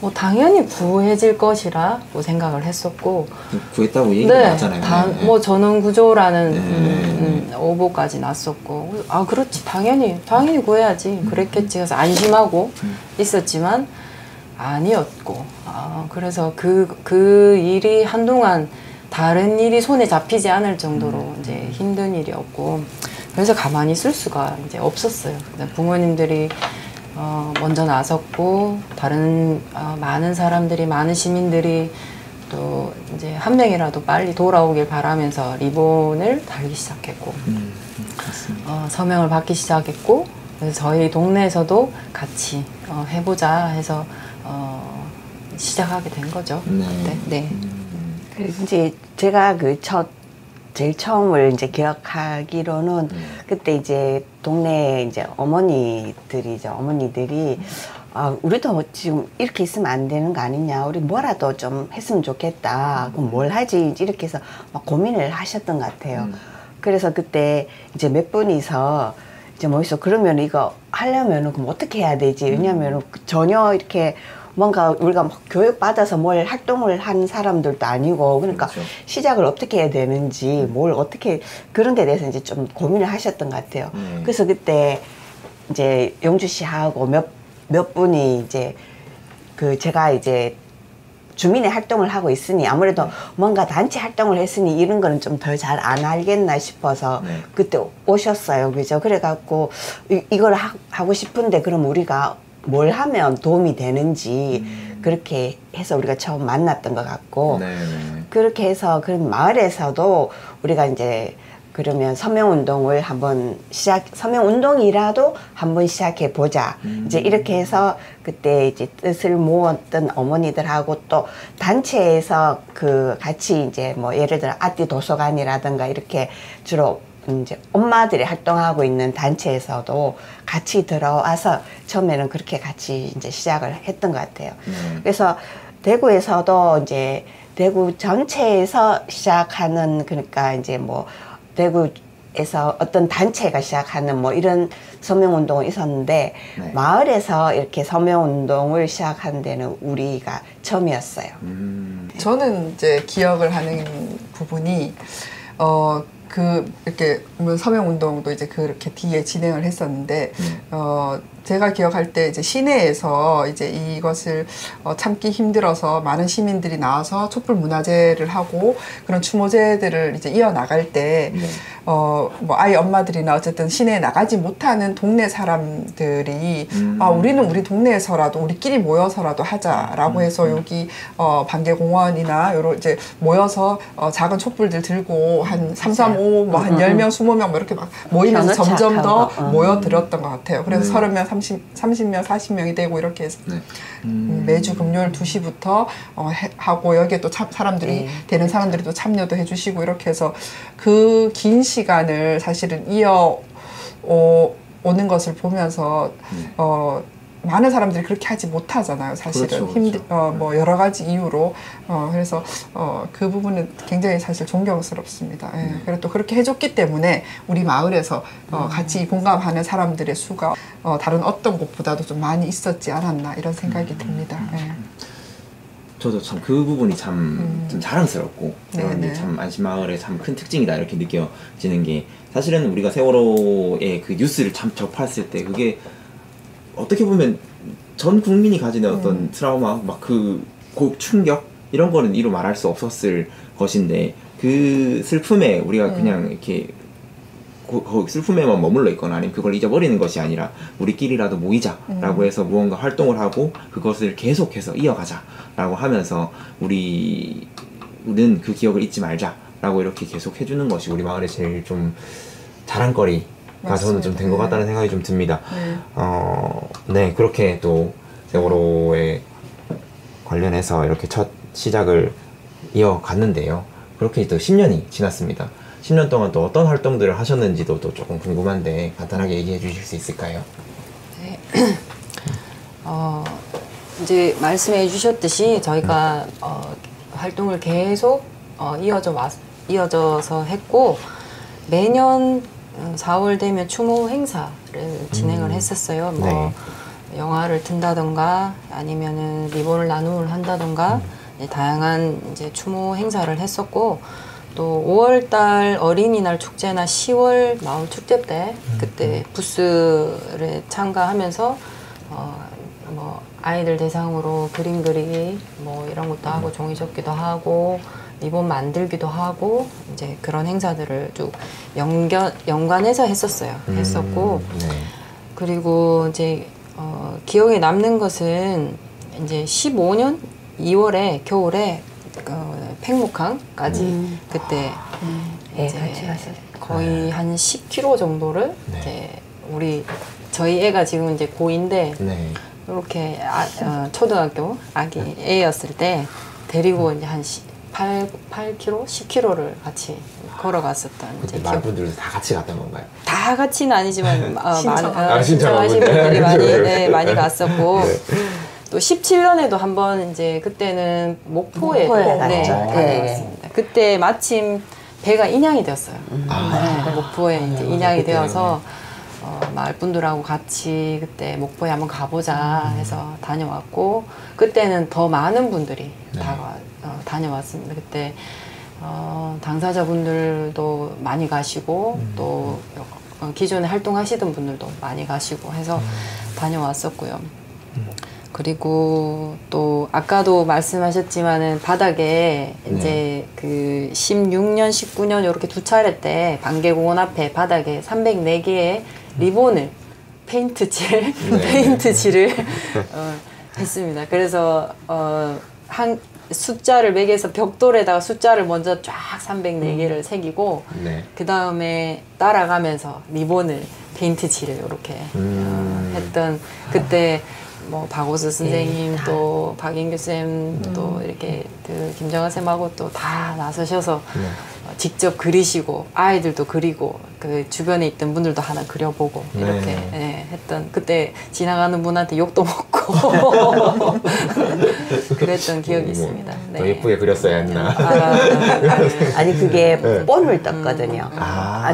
뭐 당연히 구해질 것이라고 생각을 했었고 구했다고 얘기가 나왔잖아요. 뭐 전원 구조라는 오보까지 났었고 그렇지 당연히 구해야지 그랬겠지 그래서 안심하고 있었지만 아니었고 그래서 그 일이 한동안 다른 일이 손에 잡히지 않을 정도로 이제 힘든 일이었고 그래서 가만히 있을 수가 이제 없었어요. 부모님들이 먼저 나섰고 다른 많은 사람들이 많은 시민들이 또 이제 한 명이라도 빨리 돌아오길 바라면서 리본을 달기 시작했고 서명을 받기 시작했고 그래서 저희 동네에서도 같이 해보자 해서 시작하게 된 거죠. 그때. 네. 이제 제가 제일 처음을 이제 기억하기로는 그때 이제 동네 이제 어머니들이 우리도 지금 이렇게 있으면 안 되는 거 아니냐, 우리 뭐라도 좀 했으면 좋겠다, 그럼 뭘 하지 이렇게 해서 막 고민을 하셨던 것 같아요. 그래서 그때 이제 몇 분이서 이제 그러면 이거 하려면 그럼 어떻게 해야 되지? 왜냐면 전혀 이렇게 뭔가 우리가 막 교육받아서 뭘 활동을 한 사람들도 아니고 그러니까 그렇죠. 시작을 어떻게 해야 되는지 뭘 어떻게 그런 데 대해서 이제 좀 고민을 하셨던 것 같아요. 그래서 그때 이제 영주 씨하고 몇 분이 이제 제가 이제 주민의 활동을 하고 있으니 아무래도 뭔가 단체 활동을 했으니 이런 거는 좀 더 잘 안 알겠나 싶어서 그때 오셨어요. 그죠? 그래갖고 이걸 하고 싶은데 그럼 우리가 뭘 하면 도움이 되는지 그렇게 해서 우리가 처음 만났던 것 같고 그렇게 해서 그런 마을에서도 우리가 이제 그러면 서명운동을 서명운동이라도 한번 시작해 보자. 이제 이렇게 해서 그때 이제 뜻을 모았던 어머니들하고 또 단체에서 같이 이제 뭐 예를 들어 아띠 도서관이라든가 이렇게 주로 이제 엄마들이 활동하고 있는 단체에서도 같이 들어와서 처음에는 그렇게 같이 이제 시작을 했던 것 같아요. 그래서 대구에서도 이제 대구 전체에서 시작하는 그러니까 이제 뭐 대구에서 어떤 단체가 시작하는 뭐 이런 서명운동이 있었는데 마을에서 이렇게 서명운동을 시작한 데는 우리가 처음이었어요. 저는 이제 기억을 하는 부분이 이렇게 서명 운동도 이제 그렇게 뒤에 진행을 했었는데 제가 기억할 때 이제 시내에서 이제 이것을 참기 힘들어서 많은 시민들이 나와서 촛불 문화제를 하고 그런 추모제들을 이제 이어나갈 때 뭐 아이 엄마들이나 어쨌든 시내에 나가지 못하는 동네 사람들이 우리는 우리 동네에서라도 우리끼리 모여서라도 하자라고 해서 여기 반개공원이나 요런 이제 모여서 작은 촛불들 들고 한 335 뭐 한 10명 20명 뭐 이렇게 막 모이면서 점점 더 모여들었던 것 같아요. 그래서 30명 30명 40명이 되고 이렇게 해서 매주 금요일 2시부터 하고 여기에 또 사람들이 되는 사람들이 또 참여도 해주시고 이렇게 해서 그 긴 시간을 사실은 오는 것을 보면서 많은 사람들이 그렇게 하지 못하잖아요. 사실은 그렇죠. 뭐 여러 가지 이유로 그래서 그 부분은 굉장히 사실 존경스럽습니다. 그리고 또 그렇게 해줬기 때문에 우리 마을에서 같이 공감하는 사람들의 수가 다른 어떤 곳보다도 좀 많이 있었지 않았나 이런 생각이 듭니다. 저도 참 그 부분이 좀 자랑스럽고 참 안심마을의 참 큰 특징이다 이렇게 느껴지는 게 사실은 우리가 세월호의 그 뉴스를 참 접했을 때 그게 어떻게 보면 전 국민이 가지는 어떤 트라우마 막 그 충격 이런 거는 이루 말할 수 없었을 것인데 그 슬픔에 우리가 그냥 이렇게 슬픔에만 머물러 있거나 아니면 그걸 잊어버리는 것이 아니라 우리끼리라도 모이자라고 해서 무언가 활동을 하고 그것을 계속해서 이어가자라고 하면서 우리는 그 기억을 잊지 말자라고 이렇게 계속 해주는 것이 우리 마을의 제일 좀 자랑거리가 저는 좀 된 것 같다는 생각이 좀 듭니다. 네, 그렇게 또 세월호에 관련해서 이렇게 첫 시작을 이어갔는데요. 그렇게 또 10년이 지났습니다. 10년 동안 또 어떤 활동들을 하셨는지도 또 조금 궁금한데 간단하게 얘기해 주실 수 있을까요? 네. 이제 말씀해 주셨듯이 저희가 활동을 계속 이어져서 했고 매년 4월 되면 추모 행사를 진행을 했었어요. 뭐 영화를 튼다던가 아니면은 리본을 나눔을 한다던가 다양한 이제 추모 행사를 했었고 또 5월달 어린이날 축제나 10월 마을 축제 때 그때 부스를 참가하면서 뭐 아이들 대상으로 그림 그리기 뭐 이런 것도 하고 종이 접기도 하고 리본 만들기도 하고 이제 그런 행사들을 쭉 연관해서 했었고 그리고 이제 기억에 남는 것은 이제 15년 2월에 겨울에 팽목항까지 그때 같이 갔었어요. 거의 한 10km 정도를 이제 저희 애가 지금 이제 고2인데 이렇게 초등학교 아기 애였을 때 데리고 이제 한 8km, 10km를 같이 걸어갔었던. 그때 많은 분들도 다 같이 갔던 건가요? 다 같이는 아니지만 신청하신 분들이 많이 갔었고. 또 17년에도 한번 이제 그때는 목포에 다녀왔습니다. 그때 마침 배가 인양이 되었어요. 목포에 이제 인양이 되어서 마을 분들하고 같이 그때 목포에 한번 가보자 해서 다녀왔고 그때는 더 많은 분들이 다녀왔습니다. 그때 당사자분들도 많이 가시고 또 기존에 활동하시던 분들도 많이 가시고 해서 다녀왔었고요. 그리고 또 아까도 말씀하셨지만은 바닥에 이제 그 16년, 19년 이렇게 두 차례 때 반개공원 앞에 바닥에 304개의 리본을 페인트칠을 했습니다. 그래서 한 숫자를 매겨서 벽돌에다가 숫자를 먼저 쫙 304개를 새기고 그 다음에 따라가면서 리본을 페인트칠을 이렇게 했던 그때 뭐 박오수 선생님 또 박인규 쌤 또 이렇게 그 김정아 쌤하고 또 다 나서셔서 직접 그리시고 아이들도 그리고 그 주변에 있던 분들도 하나 그려보고 이렇게 했던 그때 지나가는 분한테 욕도 먹고 그랬던 기억이 있습니다. 더 예쁘게 그렸어야 했나? 아니 그게 본을 떴거든요.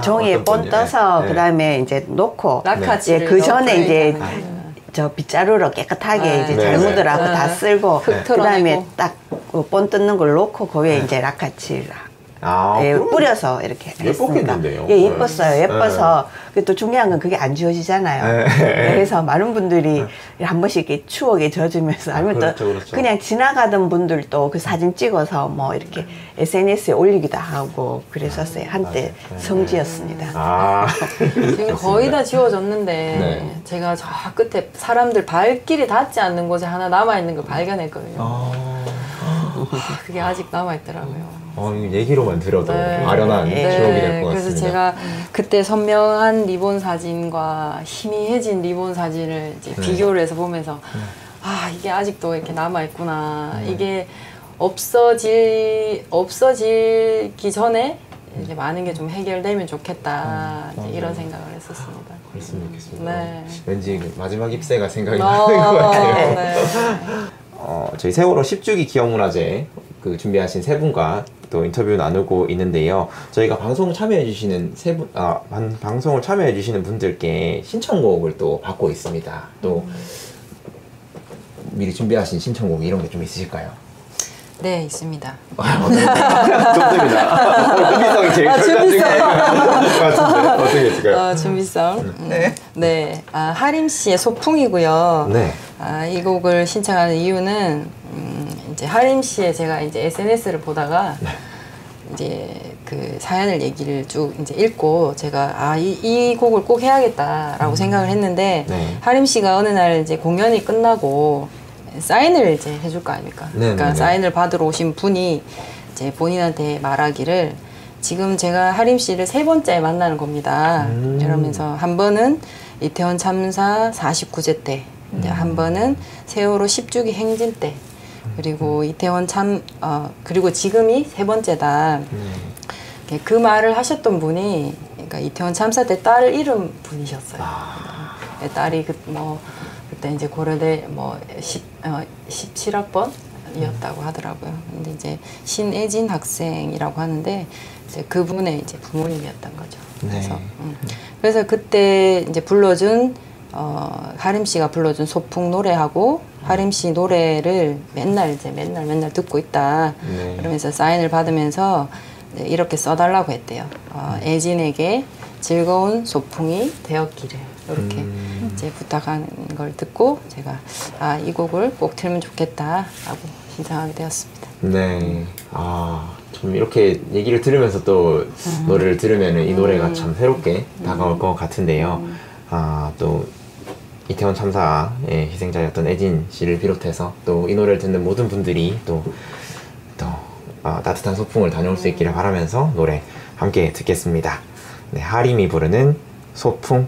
종이에 본 떠서 그 다음에 이제 놓고 그 전에 이제 저 빗자루로 깨끗하게 이제 잘 묻으라고 다 쓸고 그 다음에 딱 본 뜯는 걸 놓고 그 위에 이제 라카칠을 예, 뿌려서 이렇게 예뻤겠는데요. 예, 예뻤어요. 예뻐서 또 중요한 건 그게 안 지워지잖아요. 그래서 많은 분들이 한 번씩 이렇게 추억에 젖으면서 아니면 그렇죠, 또 그렇죠. 그냥 지나가던 분들도 그 사진 찍어서 뭐 이렇게 SNS에 올리기도 하고 그랬었어요. 한때 성지였습니다. 지금 거의 다 지워졌는데 네. 제가 저 끝에 사람들 발길이 닿지 않는 곳에 하나 남아있는 걸 발견했거든요. 그게 아직 남아있더라고요. 얘기로만 들어도 네. 아련한 추억이 될 것 같습니다. 그래서 제가 그때 선명한 리본 사진과 희미해진 리본 사진을 이제 비교를 해서 보면서 이게 아직도 이렇게 남아있구나. 이게 없어지기 전에 이제 많은 게 좀 해결되면 좋겠다. 이제 이런 생각을 했었습니다. 그랬으면 좋겠습니다. 네. 왠지 그 마지막 입새가 생각이 나는 것 같아요. 네. 저희 세월호 10주기 기억문화제 그 준비하신 세 분과 또 인터뷰 나누고 있는데요. 저희가 방송 참여해주시는 방송을 참여해주시는 분들께 신청곡을 또 받고 있습니다. 또 미리 준비하신 신청곡 이런 게 좀 있으실까요? 네, 있습니다. 좋습니다. 준비성이 제일 결정적인 것 같은데 어떻게 있을까요? 준비성. 네. 하림 씨의 소풍이고요. 네. 이 곡을 신청하는 이유는 이제 하림 씨의 제가 이제 SNS를 보다가 이제 그 사연을 얘기를 쭉 이제 읽고 제가 이 곡을 꼭 해야겠다라고 생각을 했는데 하림 씨가 어느 날 이제 공연이 끝나고 사인을 이제 해줄 거 아닙니까? 그러니까 사인을 받으러 오신 분이 이제 본인한테 말하기를 지금 제가 하림 씨를 3번째 만나는 겁니다. 이러면서 한 번은 이태원 참사 49제 때, 이제 한 번은 세월호 10주기 행진 때, 그리고 이태원 그리고 지금이 3번째다. 그 말을 하셨던 분이 그러니까 이태원 참사 때 딸을 잃은 분이셨어요. 딸이 그때 이제 고려대 17학번이었다고 하더라고요. 근데 이제 신애진 학생이라고 하는데 이제 그분의 이제 부모님이었던 거죠. 그래서 그때 이제 불러준 하림 씨가 불러준 소풍 노래하고 하림 씨 노래를 맨날 듣고 있다. 그러면서 사인을 받으면서 이렇게 써달라고 했대요. 애진에게 즐거운 소풍이 되었기를. 이렇게 이제 부탁하는 걸 듣고 제가 이 곡을 꼭 틀면 좋겠다라고 신청하게 되었습니다. 네. 좀 이렇게 얘기를 들으면서 또 노래를 들으면 이 노래가 참 새롭게 다가올 것 같은데요. 또 이태원 참사의 희생자였던 애진 씨를 비롯해서 또 이 노래를 듣는 모든 분들이 또 따뜻한 소풍을 다녀올 수 있기를 바라면서 노래 함께 듣겠습니다. 네, 하림이 부르는 소풍.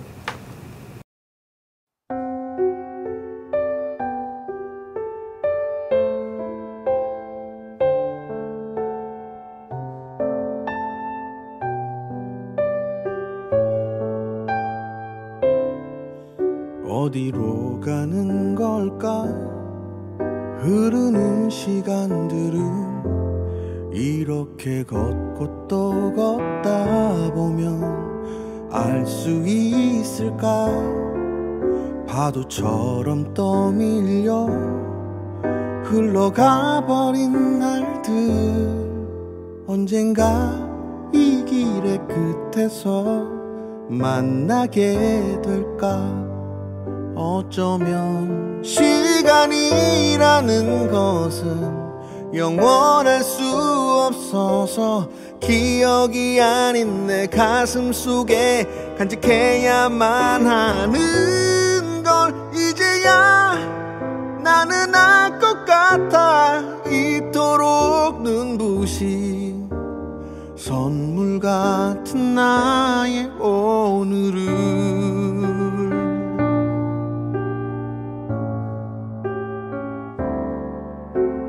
어디로 가는 걸까? 흐르는 시간들은 이렇게 걷고 또 걷다 보면 알 수 있을까? 파도처럼 떠밀려 흘러가 버린 날들 언젠가 이 길의 끝에서 만나게 될까? 어쩌면 시간이라는 것은 영원할 수 없어서 기억이 아닌 내 가슴 속에 간직해야만 하는 걸 이제야 나는 알 것 같아. 이토록 눈부신 선물 같은 나의 오늘을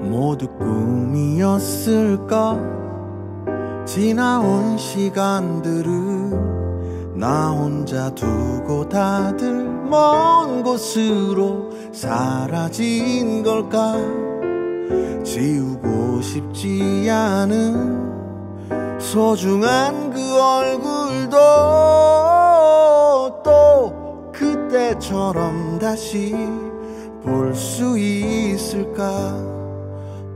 모두 꿈이었을까? 지나온 시간들은 나 혼자 두고 다들 먼 곳으로 사라진 걸까? 지우고 싶지 않은 소중한 그 얼굴도 또 그때처럼 다시 볼 수 있을까?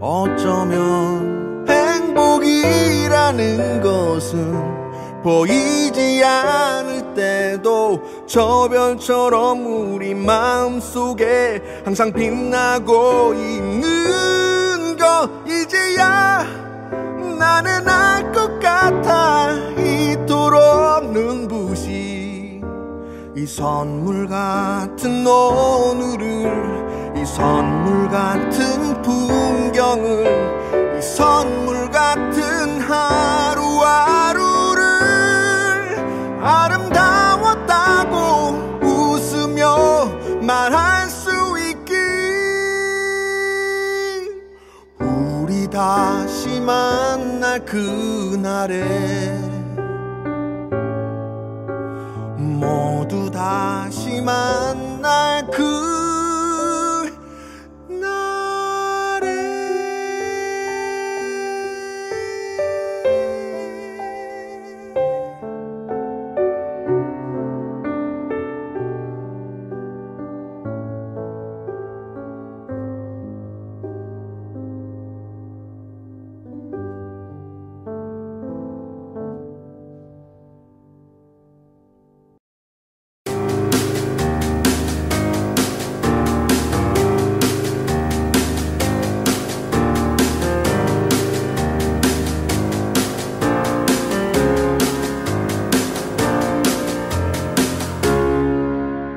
어쩌면 행복이란 않은 것은 보이지 않을 때도 저 별처럼 우리 마음속에 항상 빛나고 있는 거 이제야 나는 알 것 같아. 이토록 눈부신 이 선물 같은 오늘을, 이 선물 같은 풍경을, 이 선물 같은 하루하루를 아름다웠다고 웃으며 말할 수 있길. 우리 다시 만날 그날에 모두 다시 만날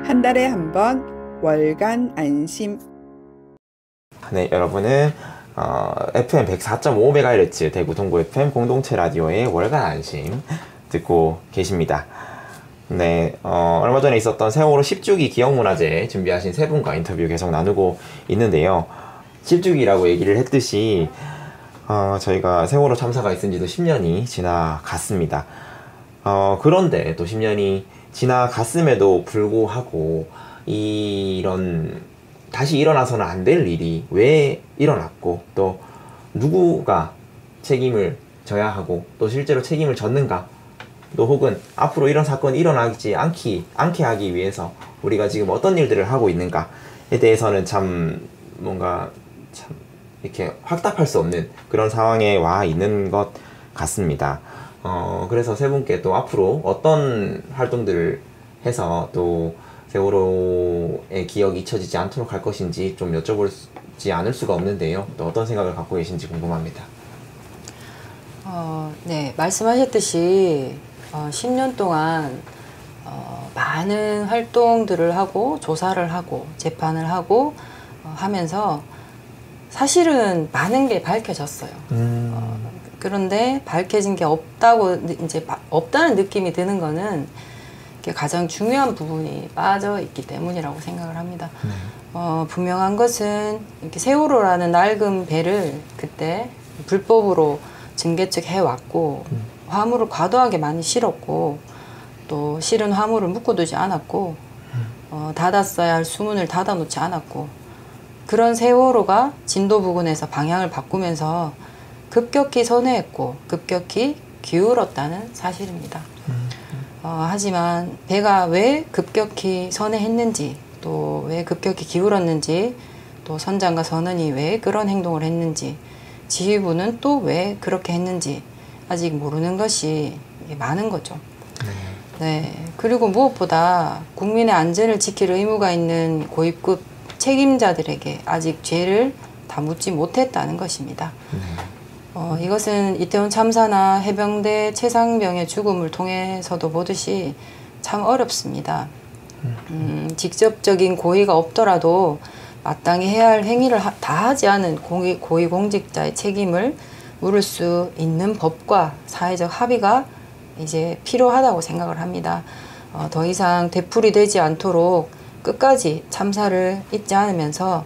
한 달에 한 번 월간 안심. 네, 여러분은 FM 104.5MHz 대구 동구 FM 공동체 라디오의 월간 안심 듣고 계십니다. 네, 얼마 전에 있었던 세월호 10주기 기억문화제 준비하신 세 분과 인터뷰 계속 나누고 있는데요. 10주기라고 얘기를 했듯이 저희가 세월호 참사가 있은 지도 10년이 지나갔습니다. 그런데 또 10년이 지나갔음에도 불구하고 이런 다시 일어나서는 안 될 일이 왜 일어났고 또 누구가 책임을 져야 하고 또 실제로 책임을 졌는가, 또 혹은 앞으로 이런 사건이 일어나지 않게 하기 위해서 우리가 지금 어떤 일들을 하고 있는가에 대해서는 참 뭔가 참 이렇게 확답할 수 없는 그런 상황에 와 있는 것 같습니다. 그래서 세 분께 또 앞으로 어떤 활동들을 해서 또 세월호의 기억이 잊혀지지 않도록 할 것인지 좀 여쭤보지 않을 수가 없는데요. 또 어떤 생각을 갖고 계신지 궁금합니다. 네, 말씀하셨듯이 10년 동안 많은 활동들을 하고 조사를 하고 재판을 하고 하면서 사실은 많은 게 밝혀졌어요. 그런데 밝혀진 게 없다고 이제 없다는 느낌이 드는 거는 가장 중요한 부분이 빠져 있기 때문이라고 생각을 합니다. 분명한 것은 이렇게 세월호라는 낡은 배를 그때 불법으로 증개척 해왔고 화물을 과도하게 많이 실었고 또 실은 화물을 묶어두지 않았고 닫았어야 할 수문을 닫아놓지 않았고 그런 세월호가 진도 부근에서 방향을 바꾸면서 급격히 선회했고 급격히 기울었다는 사실입니다. 하지만 배가 왜 급격히 선회했는지 또 왜 급격히 기울었는지 또 선장과 선원이 왜 그런 행동을 했는지 지휘부는 또 왜 그렇게 했는지 아직 모르는 것이 많은 거죠. 네. 그리고 무엇보다 국민의 안전을 지킬 의무가 있는 고위급 책임자들에게 아직 죄를 다 묻지 못했다는 것입니다. 이것은 이태원 참사나 해병대 최상병의 죽음을 통해서도 보듯이 참 어렵습니다. 직접적인 고의가 없더라도 마땅히 해야 할 행위를 다 하지 않은 고위공직자의 책임을 물을 수 있는 법과 사회적 합의가 이제 필요하다고 생각을 합니다. 더 이상 되풀이되지 않도록 끝까지 참사를 잊지 않으면서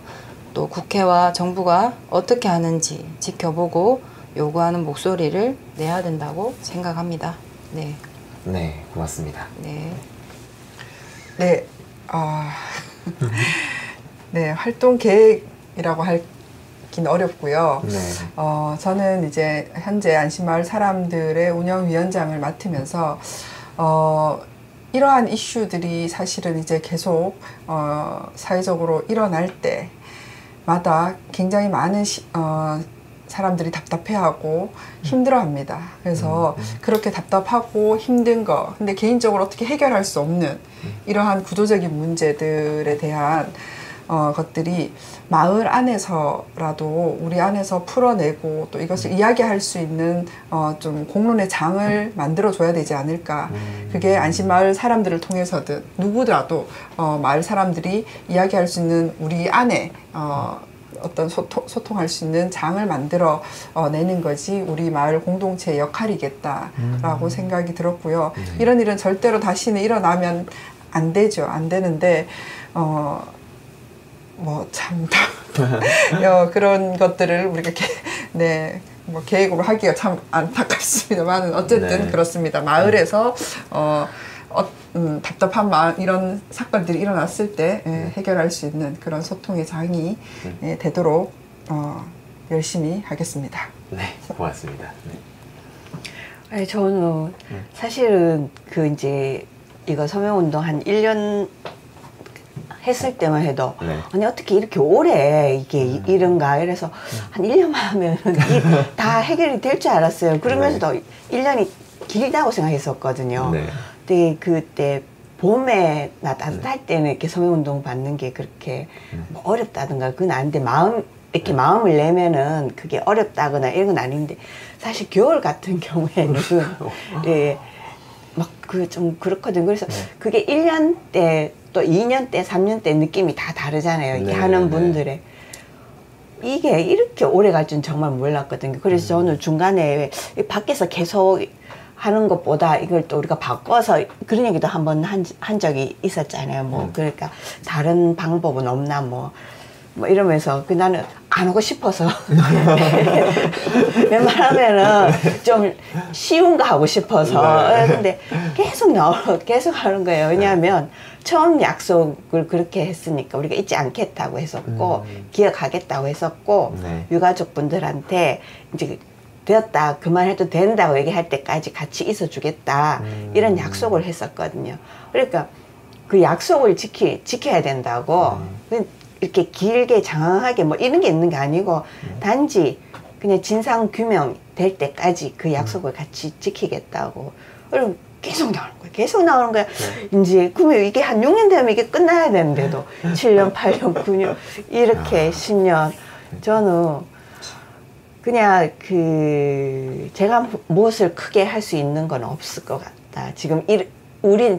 또 국회와 정부가 어떻게 하는지 지켜보고 요구하는 목소리를 내야 된다고 생각합니다. 네. 네, 고맙습니다. 네. 네. 네, 활동 계획이라고 하긴 어렵고요. 네. 저는 이제 현재 안심마을 사람들의 운영위원장을 맡으면서 이러한 이슈들이 사실은 이제 계속 사회적으로 일어날 때마다 굉장히 많은 사람들이 답답해하고 힘들어합니다. 그래서 그렇게 답답하고 힘든 거, 근데 개인적으로 어떻게 해결할 수 없는 이러한 구조적인 문제들에 대한 것들이 마을 안에서라도 우리 안에서 풀어내고 또 이것을 이야기할 수 있는 좀 공론의 장을 만들어줘야 되지 않을까. 그게 안심마을 사람들을 통해서든 누구라도 마을 사람들이 이야기할 수 있는 우리 안에 어떤 소통할 수 있는 장을 만들어 내는 것이 우리 마을 공동체의 역할이겠다라고 생각이 들었고요. 이런 일은 절대로 다시는 일어나면 안 되죠. 안 되는데 뭐 참 그런 것들을 우리가 뭐 계획으로 하기가 참 안타깝습니다만 어쨌든 네. 그렇습니다. 마을에서 답답한 마음 이런 사건들이 일어났을 때 해결할 수 있는 그런 소통의 장이 되도록 열심히 하겠습니다. 네, 고맙습니다. 네. 아니, 저는 사실은 그 이제 이거 서명운동 한 1년 했을 때만 해도 네. 아니 어떻게 이렇게 오래 이게 이런가 이래서 한 1년만 하면 다 해결이 될 줄 알았어요. 그러면서도 1년이 길다고 생각했었거든요. 네. 근데 그때 봄에 따뜻할 때는 이렇게 서명운동 받는 게 그렇게 뭐 어렵다든가 그건 아닌데 이렇게 마음을 내면은 그게 어렵다거나 이런 건 아닌데 사실 겨울 같은 경우에는 예, 막 그 좀 그렇거든요. 그래서 그게 1년 때 또 2년 때, 3년 때 느낌이 다 다르잖아요. 이렇게 하는 분들의. 이게 이렇게 오래 갈 줄 정말 몰랐거든요. 그래서 저는 중간에 밖에서 계속 하는 것보다 이걸 또 우리가 바꿔서 그런 얘기도 한번 한 적이 있었잖아요. 뭐, 그러니까 다른 방법은 없나 뭐 이러면서 나는 안 하고 싶어서 웬만하면은 좀 쉬운 거 하고 싶어서 근데 계속 하는 거예요. 왜냐하면 처음 약속을 그렇게 했으니까 우리가 잊지 않겠다고 했었고 기억하겠다고 했었고 유가족분들한테 이제 되었다 그만해도 된다고 얘기할 때까지 같이 있어 주겠다 이런 약속을 했었거든요. 그러니까 그 약속을 지켜야 된다고 이렇게 길게 장황하게 뭐 이런 게 있는 게 아니고 단지 그냥 진상 규명 될 때까지 그 약속을 같이 지키겠다고. 그럼 계속 나오는 거야. 이제 그러면 이게 한 6년 되면 이게 끝나야 되는데도 7년, 8년, 9년 이렇게 10년. 저는 그냥 제가 무엇을 크게 할 수 있는 건 없을 것 같다. 지금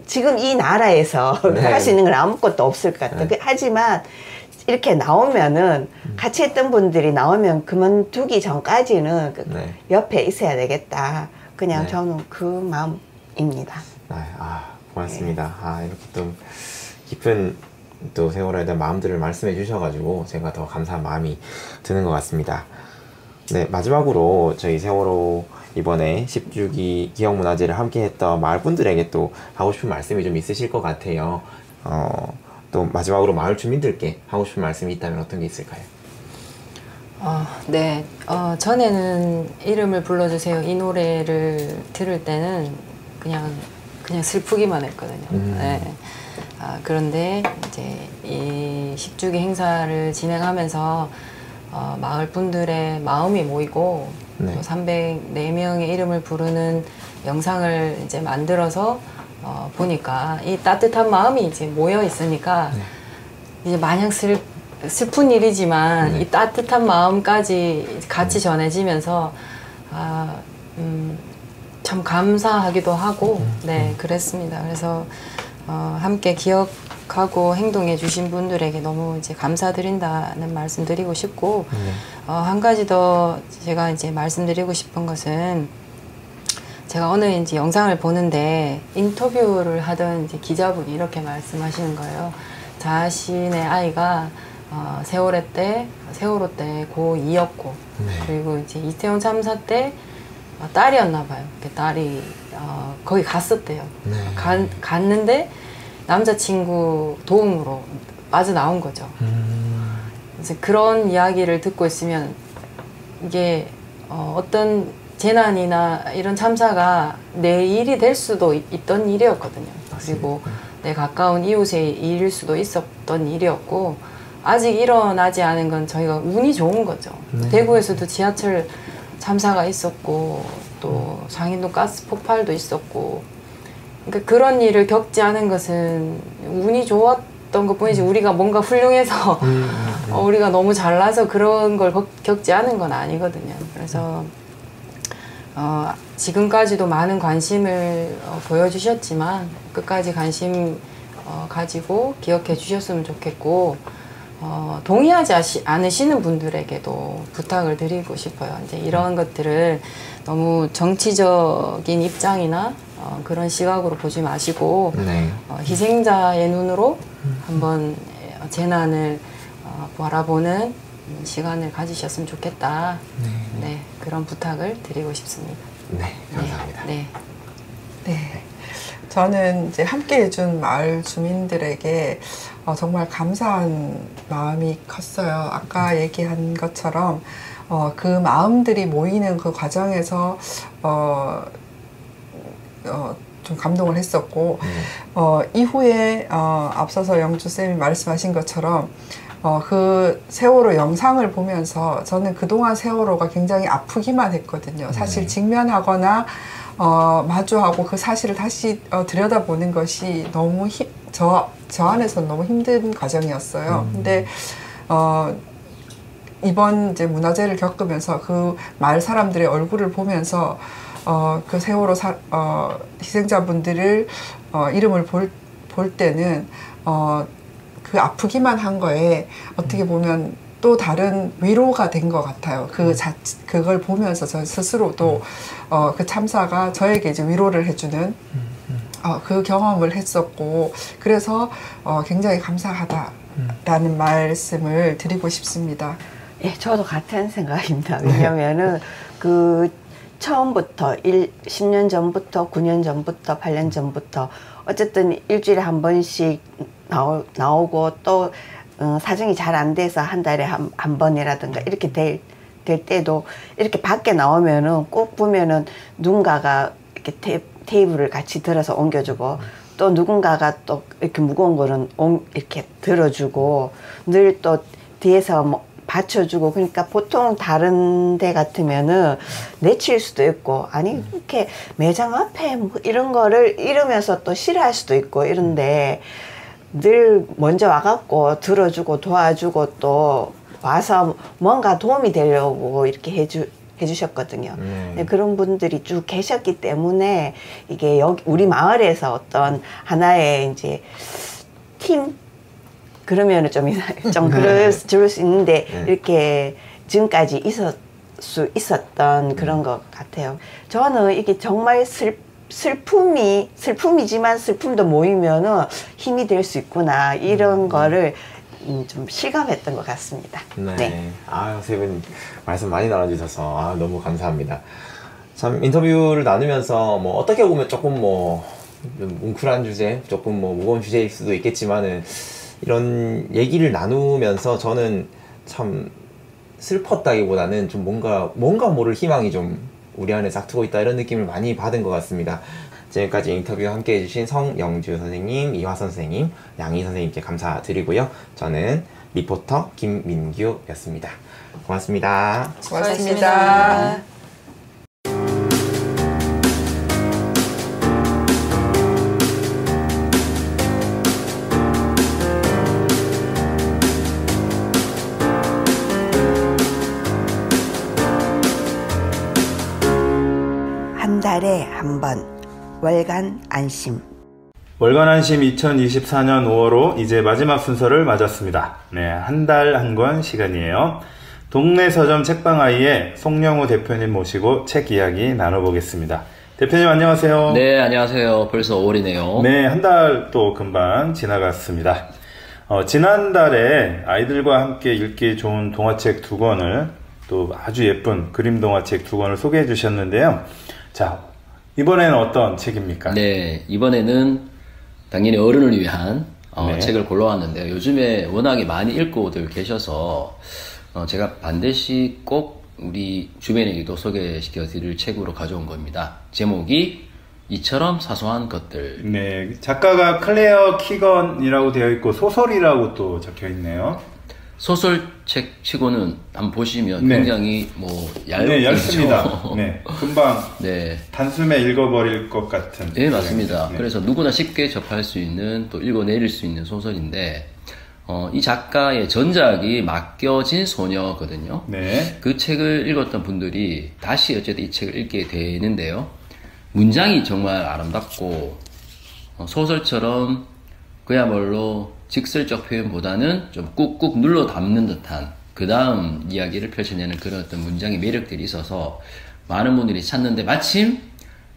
지금 이 나라에서 할 수 있는 건 아무것도 없을 것 같다. 하지만 이렇게 나오면은 같이 했던 분들이 나오면 그만두기 전까지는 옆에 있어야 되겠다. 그냥 저는 그 마음입니다. 고맙습니다. 이렇게 또 깊은 또 세월호에 대한 마음들을 말씀해 주셔가지고 제가 더 감사한 마음이 드는 것 같습니다. 네, 마지막으로 저희 세월호 이번에 10주기 기억문화제를 함께 했던 마을분들에게 또 하고 싶은 말씀이 좀 있으실 것 같아요. 또 마지막으로 마을 주민들께 하고 싶은 말씀이 있다면 어떤 게 있을까요? 네. 전에는 이름을 불러주세요. 이 노래를 들을 때는 그냥 슬프기만 했거든요. 네. 그런데 이제 이 10주기 행사를 진행하면서 마을 분들의 마음이 모이고 또 304명의 이름을 부르는 영상을 이제 만들어서 보니까 이 따뜻한 마음이 이제 모여 있으니까 이제 마냥 슬픈 일이지만 이 따뜻한 마음까지 같이 전해지면서 참 감사하기도 하고 그랬습니다. 그래서 함께 기억하고 행동해 주신 분들에게 너무 이제 감사드린다는 말씀 드리고 싶고 한 가지 더 제가 이제 말씀드리고 싶은 것은 제가 어느 이제 영상을 보는데 인터뷰를 하던 이제 기자분이 이렇게 말씀하시는 거예요. 자신의 아이가 세월호 때 고2였고 그리고 이제 이태원 참사 때 딸이었나 봐요. 딸이 거기 갔었대요. 갔는데 남자친구 도움으로 빠져나온 거죠. 그래서 그런 이야기를 듣고 있으면 이게 어떤 재난이나 이런 참사가 내 일이 될 수도 있던 일이었거든요. 그리고 내 가까운 이웃의 일일 수도 있었던 일이었고 아직 일어나지 않은 건 저희가 운이 좋은 거죠. 대구에서도 지하철 참사가 있었고 또 상인동 가스 폭발도 있었고, 그러니까 그런 일을 겪지 않은 것은 운이 좋았던 것뿐이지 우리가 뭔가 훌륭해서 우리가 너무 잘나서 그런 걸 겪지 않은 건 아니거든요. 그래서 지금까지도 많은 관심을 보여주셨지만 끝까지 관심 가지고 기억해 주셨으면 좋겠고, 동의하지 않으시는 분들에게도 부탁을 드리고 싶어요. 이제 이런 것들을 너무 정치적인 입장이나 그런 시각으로 보지 마시고 네. 희생자의 눈으로 한번 재난을 바라보는 시간을 가지셨으면 좋겠다. 네, 그런 부탁을 드리고 싶습니다. 네, 감사합니다. 네. 네. 저는 이제 함께 해준 마을 주민들에게 정말 감사한 마음이 컸어요. 아까 얘기한 것처럼 그 마음들이 모이는 그 과정에서 좀 감동을 했었고, 이후에 앞서서 영주쌤이 말씀하신 것처럼 그 세월호 영상을 보면서 저는 그동안 세월호가 굉장히 아프기만 했거든요. 사실 직면하거나 마주하고 그 사실을 다시 들여다보는 것이 너무 저 안에서는 너무 힘든 과정이었어요. 근데 이번 이제 문화재를 겪으면서 그 마을 사람들의 얼굴을 보면서 그 세월호 희생자분들을 이름을 볼 때는 그 아프기만 한 거에 어떻게 보면 또 다른 위로가 된 것 같아요. 그걸 보면서 저 스스로도 그 참사가 저에게 이제 위로를 해주는 그 경험을 했었고, 그래서 굉장히 감사하다라는 말씀을 드리고 싶습니다. 예, 저도 같은 생각입니다. 왜냐면은 그 처음부터 10년 전부터 9년 전부터 8년 전부터 어쨌든 일주일에 한 번씩 나오고 또 사정이 잘 안 돼서 한 달에 한 번이라든가 이렇게 될 때도 이렇게 밖에 나오면은 꼭 보면은 누군가가 이렇게 테이블을 같이 들어서 옮겨주고, 또 누군가가 또 이렇게 무거운 거는 이렇게 들어주고, 늘 또 뒤에서 뭐 받쳐주고. 그러니까 보통 다른 데 같으면은 내칠 수도 있고, 아니 이렇게 매장 앞에 뭐 이런 거를 이러면서 또 싫어할 수도 있고 이런데, 늘 먼저 와갖고 들어주고 도와주고 또 와서 뭔가 도움이 되려고 이렇게 해주셨거든요. 네, 그런 분들이 쭉 계셨기 때문에 이게 여기 우리 마을에서 어떤 하나의 이제 팀 그러면은 좀 그럴 수 있는데 이렇게 지금까지 있었던 그런 것 같아요. 저는 이게 정말 슬픔이지만 슬픔도 모이면은 힘이 될 수 있구나, 이런 거를 좀 실감했던 것 같습니다. 네. 네. 세 분 말씀 많이 나눠주셔서 너무 감사합니다. 참 인터뷰를 나누면서 뭐 어떻게 보면 조금 뭐 뭉클한 주제, 조금 뭐 무거운 주제일 수도 있겠지만은, 이런 얘기를 나누면서 저는 참 슬펐다기보다는 좀 뭔가 모를 희망이 좀 우리 안에 싹트고 있다, 이런 느낌을 많이 받은 것 같습니다. 지금까지 인터뷰 함께 해주신 성영주 선생님, 이화선 선생님, 양희 선생님께 감사드리고요. 저는 리포터 김민규였습니다. 고맙습니다. 고맙습니다. 한 달에 한 번 월간 안심. 월간 안심 2024년 5월호 이제 마지막 순서를 맞았습니다. 네, 한 달 한 권 시간이에요. 동네 서점 책방아이의 송영우 대표님 모시고 책 이야기 나눠보겠습니다. 대표님 안녕하세요. 네, 안녕하세요. 벌써 5월이네요. 네, 한 달 또 금방 지나갔습니다. 지난달에 아이들과 함께 읽기 좋은 동화책 2권을, 또 아주 예쁜 그림 동화책 2권을 소개해 주셨는데요. 자, 이번에는 어떤 책입니까? 네, 이번에는 당연히 어른을 위한 네. 책을 골라왔는데요. 요즘에 워낙에 많이 읽고들 계셔서 제가 반드시 꼭 우리 주변에게도 소개시켜 드릴 책으로 가져온 겁니다. 제목이 이처럼 사소한 것들. 네, 작가가 클레어 키건이라고 되어 있고 소설이라고 또 적혀 있네요. 소설책 치고는 한번 보시면 네. 굉장히 뭐 네, 얇습니다. 네, 금방 네. 단숨에 읽어버릴 것 같은. 네, 맞습니다. 네. 그래서 누구나 쉽게 접할 수 있는 또 읽어내릴 수 있는 소설인데 이 작가의 전작이 맡겨진 소녀거든요. 네. 그 책을 읽었던 분들이 다시 어쨌든 이 책을 읽게 되는데요. 문장이 정말 아름답고 소설처럼 그야말로 직설적 표현보다는 좀 꾹꾹 눌러 담는 듯한 그 다음 이야기를 펼쳐내는 그런 어떤 문장의 매력들이 있어서 많은 분들이 찾는데 마침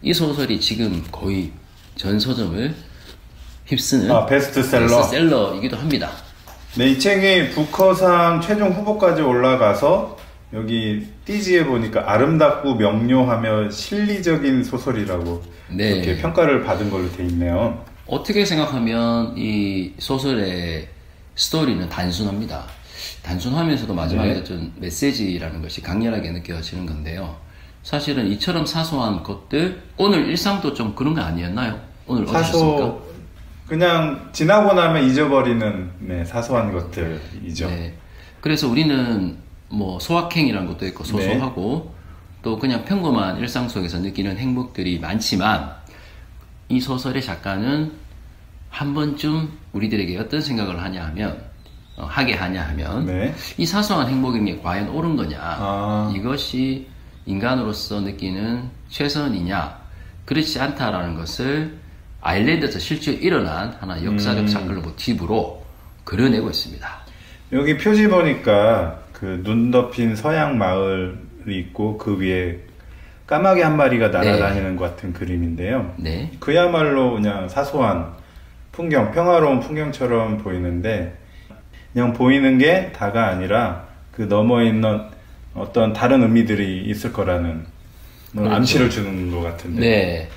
이 소설이 지금 거의 전 서점을 휩쓰는 베스트셀러이기도 합니다. 네, 이 책이 부커상 최종 후보까지 올라가서 여기 띠지에 보니까 아름답고 명료하며 실리적인 소설이라고 네. 이렇게 평가를 받은 걸로 돼 있네요. 어떻게 생각하면 이 소설의 스토리는 단순합니다. 단순하면서도 마지막에 네. 어떤 메시지라는 것이 강렬하게 느껴지는 건데요. 사실은 이처럼 사소한 것들, 오늘 일상도 좀 그런 거 아니었나요? 오늘 어떠셨습니까? 그냥 지나고 나면 잊어버리는 네, 사소한 것들이죠. 네. 그래서 우리는 뭐 소확행이라는 것도 있고 소소하고 또 그냥 평범한 일상 속에서 느끼는 행복들이 많지만 이 소설의 작가는 한 번쯤 우리들에게 어떤 생각을 하게 하냐 하면 이 사소한 행복인 게 과연 옳은 거냐 이것이 인간으로서 느끼는 최선이냐 그렇지 않다라는 것을 아일랜드에서 실제로 일어난 하나의 역사적 사건을 모티브로 그려내고 있습니다. 여기 표지 보니까 그 눈 덮인 서양 마을이 있고 그 위에 까마귀 한 마리가 날아다니는 것 같은 그림인데요. 네. 그야말로 그냥 사소한 풍경, 평화로운 풍경처럼 보이는데 그냥 보이는 게 다가 아니라 그 너머에 있는 어떤 다른 의미들이 있을 거라는 그렇죠. 암시를 주는 것 같은데. 네.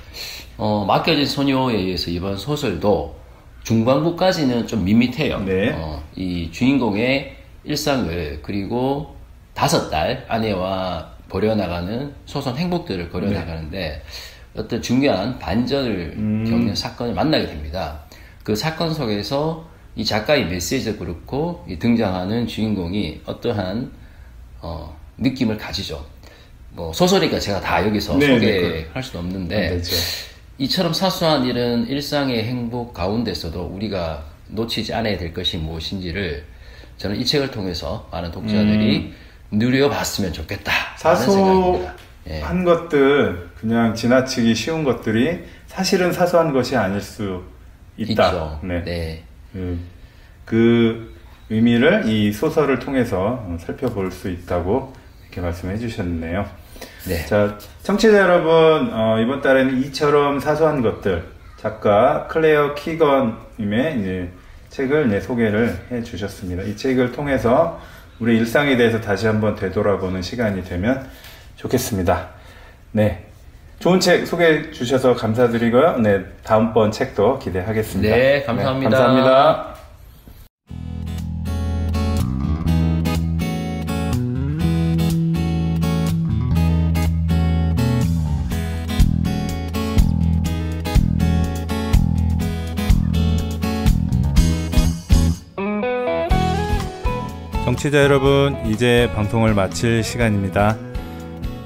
맡겨진 소녀에 의해서 이번 소설도 중반부까지는 좀 밋밋해요. 네. 이 주인공의 일상을 그리고 5달 아내와 벌여나가는 소소한 행복들을 벌여나가는데 어떤 중요한 반전을 겪는 사건을 만나게 됩니다. 그 사건 속에서 이 작가의 메시지도 그렇고 이 등장하는 주인공이 어떠한 느낌을 가지죠. 뭐 소설이니까 제가 다 여기서 소개할 수는 없는데 이처럼 사소한 이런 일상의 행복 가운데서도 우리가 놓치지 않아야 될 것이 무엇인지를 저는 이 책을 통해서 많은 독자들이 누려봤으면 좋겠다. 사소한 것들, 그냥 지나치기 쉬운 것들이 사실은 사소한 것이 아닐 수 있다. 있죠. 네. 그 의미를 이 소설을 통해서 살펴볼 수 있다고 이렇게 말씀해 주셨네요. 네. 자, 청취자 여러분, 이번 달에는 이처럼 사소한 것들, 작가 클레어 키건님의 이제 책을 소개를 해 주셨습니다. 이 책을 통해서 우리 일상에 대해서 다시 한번 되돌아보는 시간이 되면 좋겠습니다. 네. 좋은 책 소개해 주셔서 감사드리고요. 네. 다음번 책도 기대하겠습니다. 네, 감사합니다. 네, 감사합니다. 청취자 여러분, 이제 방송을 마칠 시간입니다.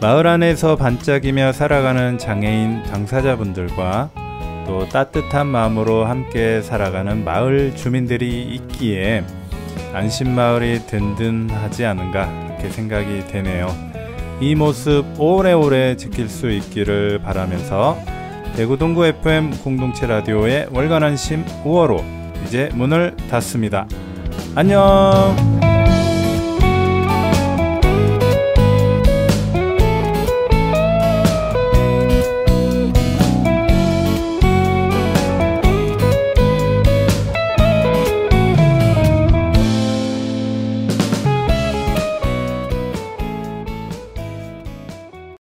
마을 안에서 반짝이며 살아가는 장애인 당사자분들과 또 따뜻한 마음으로 함께 살아가는 마을 주민들이 있기에 안심마을이 든든하지 않은가 이렇게 생각이 되네요. 이 모습 오래오래 지킬 수 있기를 바라면서 대구 동구 FM 공동체 라디오의 월간 안심 5월호 이제 문을 닫습니다. 안녕.